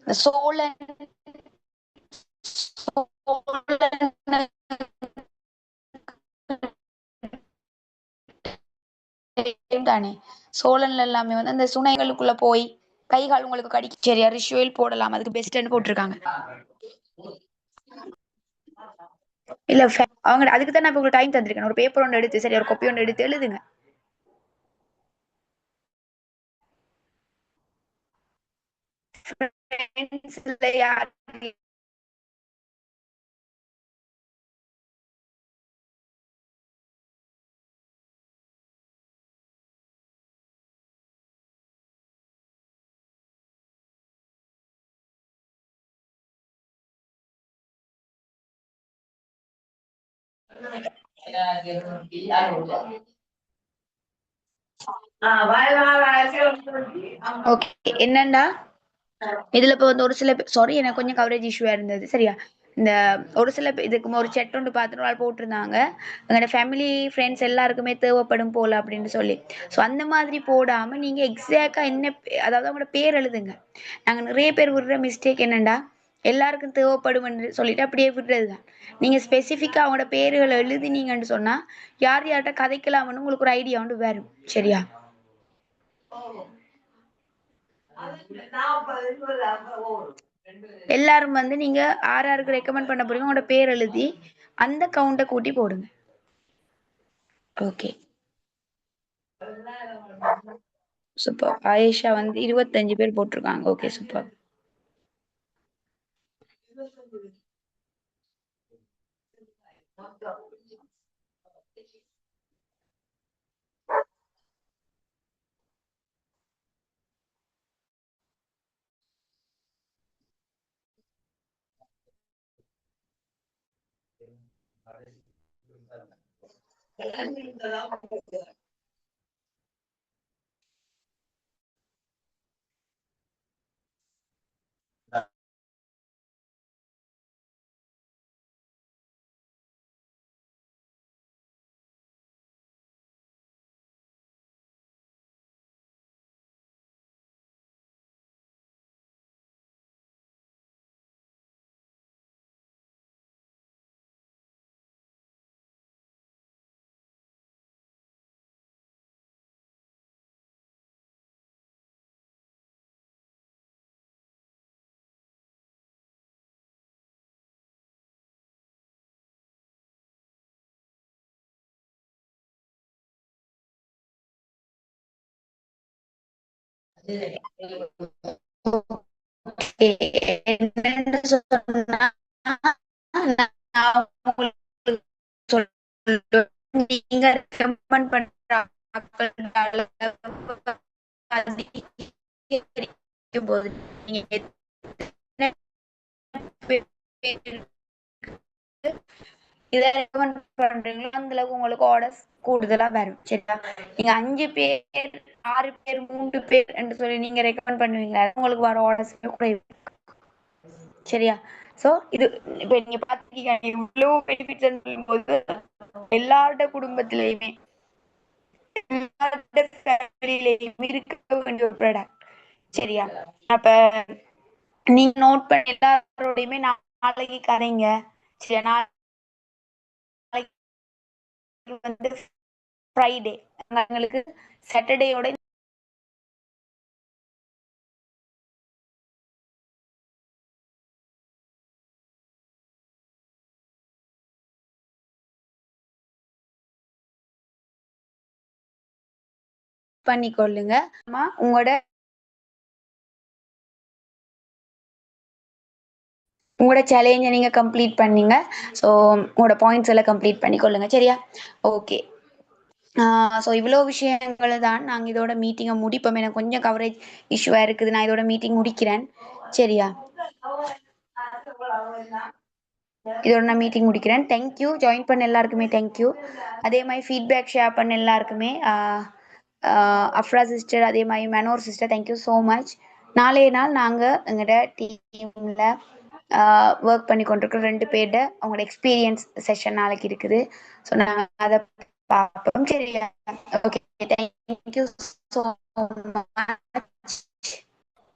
இந்த சோளம் தானே, சோழன்ல எல்லாமே வந்து அந்த சுனைகளுக்குள்ள போய் கை கால் உங்களுக்கு கடிக்கும் சரியா. ரிஷுவல் போடலாம், அதுக்கு பெஸ்ட்னு போட்டிருக்காங்க. இல்ல அவங்க அதுக்கு தான் நான் உங்களுக்கு டைம் தந்திருக்கேன். ஒரு பேப்பர் ஒன்று எடுத்து சரி, ஒரு காப்பி ஒன்று எடுத்து எழுதுங்க. ஓகே என்னண்டா இதுல இப்ப வந்து ஒரு சில சாரி எனக்கு கொஞ்சம் கவரேஜ் இஷ்யூவா இருந்தது சரியா. இந்த ஒரு சில இதுக்கு ஒரு செட் ஒன்று பார்த்துட்டு நாள் போட்டிருந்தாங்க, எங்களோட ஃபேமிலி ஃப்ரெண்ட்ஸ் எல்லாருக்குமே தேவைப்படும் போல அப்படின்னு சொல்லி. ஸோ அந்த மாதிரி போடாம நீங்க எக்ஸாக்டா என்ன அதாவது அவங்களோட பேர் எழுதுங்க. நாங்க நிறைய பேர் விடுற மிஸ்டேக் என்னண்டா எல்லாருக்கும் தேவைப்படும் சொல்லிட்டு அப்படியே விடுறதுதான். நீங்க ஸ்பெசிஃபிக்கா அவங்களோட பேர்களை எழுதினீங்கன்னு சொன்னா யார் யார்கிட்ட கதைக்கலாம்னு உங்களுக்கு ஒரு ஐடியா வந்து வரும் சரியா. எல்லாரும் வந்து நீங்க யாருக்கு ரெக்கமெண்ட் பண்ண போறீங்க உங்களோட பேர் எழுதி அந்த கவுண்ட கூட்டி போடுங்க. Okay super. ஆயிஷா வந்து 25 பேர் போட்டிருக்காங்க. Okay super. என்னன்னு சொன்னா நான் உங்களுக்கு சொல்றேன். நீங்க ரெக்கமெண்ட் பண்ற ஆட்கள் அதிகரிக்கும் போது நீங்க எத்தனை பேர் இதை ரெக்கமெண்ட் பண்றீங்களோ அந்த அளவுக்கு உங்களுக்கு ஆர்டர்ஸ் கூடுதலா வரும். சரியா? நீங்க 5 பேர் 6 பேர் 3 பேர் என்று சொல்லி நீங்க ரெக்கமெண்ட் பண்ணுவீங்க, உங்களுக்கு வர ஆர்டர்ஸ் குறைவு. சரியா? சோ இது இப்ப நீங்க பாத்தீங்க இவ்வளவு பெனிஃபிட்ஸ் சொல்லும்போது எல்லாரோட குடும்பத்திலயுமே எல்லாரோட ஃபேமிலியிலயுமே இருக்க வேண்டிய ஒரு ப்ராடக்ட். சரியா? அப்ப நீங்க நோட் பண்ணி எல்லாரோடையுமே நாளைக்கு கரைங்க. சரியா? நாளைக்கு வந்து ஃப்ரைடே, எங்களுக்கு சாட்டர்டேயோட பண்ணிக்கொள்ளுங்க. உங்களோட சேலஞ்சை நீங்க கம்ப்ளீட் பண்ணீங்க. ஸோ உங்களோட பாயிண்ட்ஸ் எல்லாம் கம்ப்ளீட் பண்ணிக்கொள்ளுங்க. சரியா? ஓகே. ஸோ இவ்வளோ விஷயங்களை தான் நாங்கள் இதோட மீட்டிங்கை முடிப்போம். எனக்கு கொஞ்சம் கவரேஜ் இஷ்யூவாக இருக்குது. நான் இதோட மீட்டிங் முடிக்கிறேன். சரியா? இதோட நான் மீட்டிங் முடிக்கிறேன். தேங்க்யூ. ஜாயின் பண்ண எல்லாருக்குமே தேங்க்யூ. அதே மாதிரி ஃபீட்பேக் ஷேர் பண்ண எல்லாருக்குமே அஃப்ரா சிஸ்டர், அதே மாதிரி மனோர் சிஸ்டர், தேங்க்யூ ஸோ மச். நாளைய நாள் நாங்கள் எங்களோட டீமில் ஒர்க் பண்ணி கொண்டிருக்கிற 2 பேர்ட அவங்களோட எக்ஸ்பீரியன்ஸ் செஷன் நாளைக்கு இருக்குது. ஸோ நாங்கள் அதை பார்ப்போம். சரியா? Okay, thank you so much.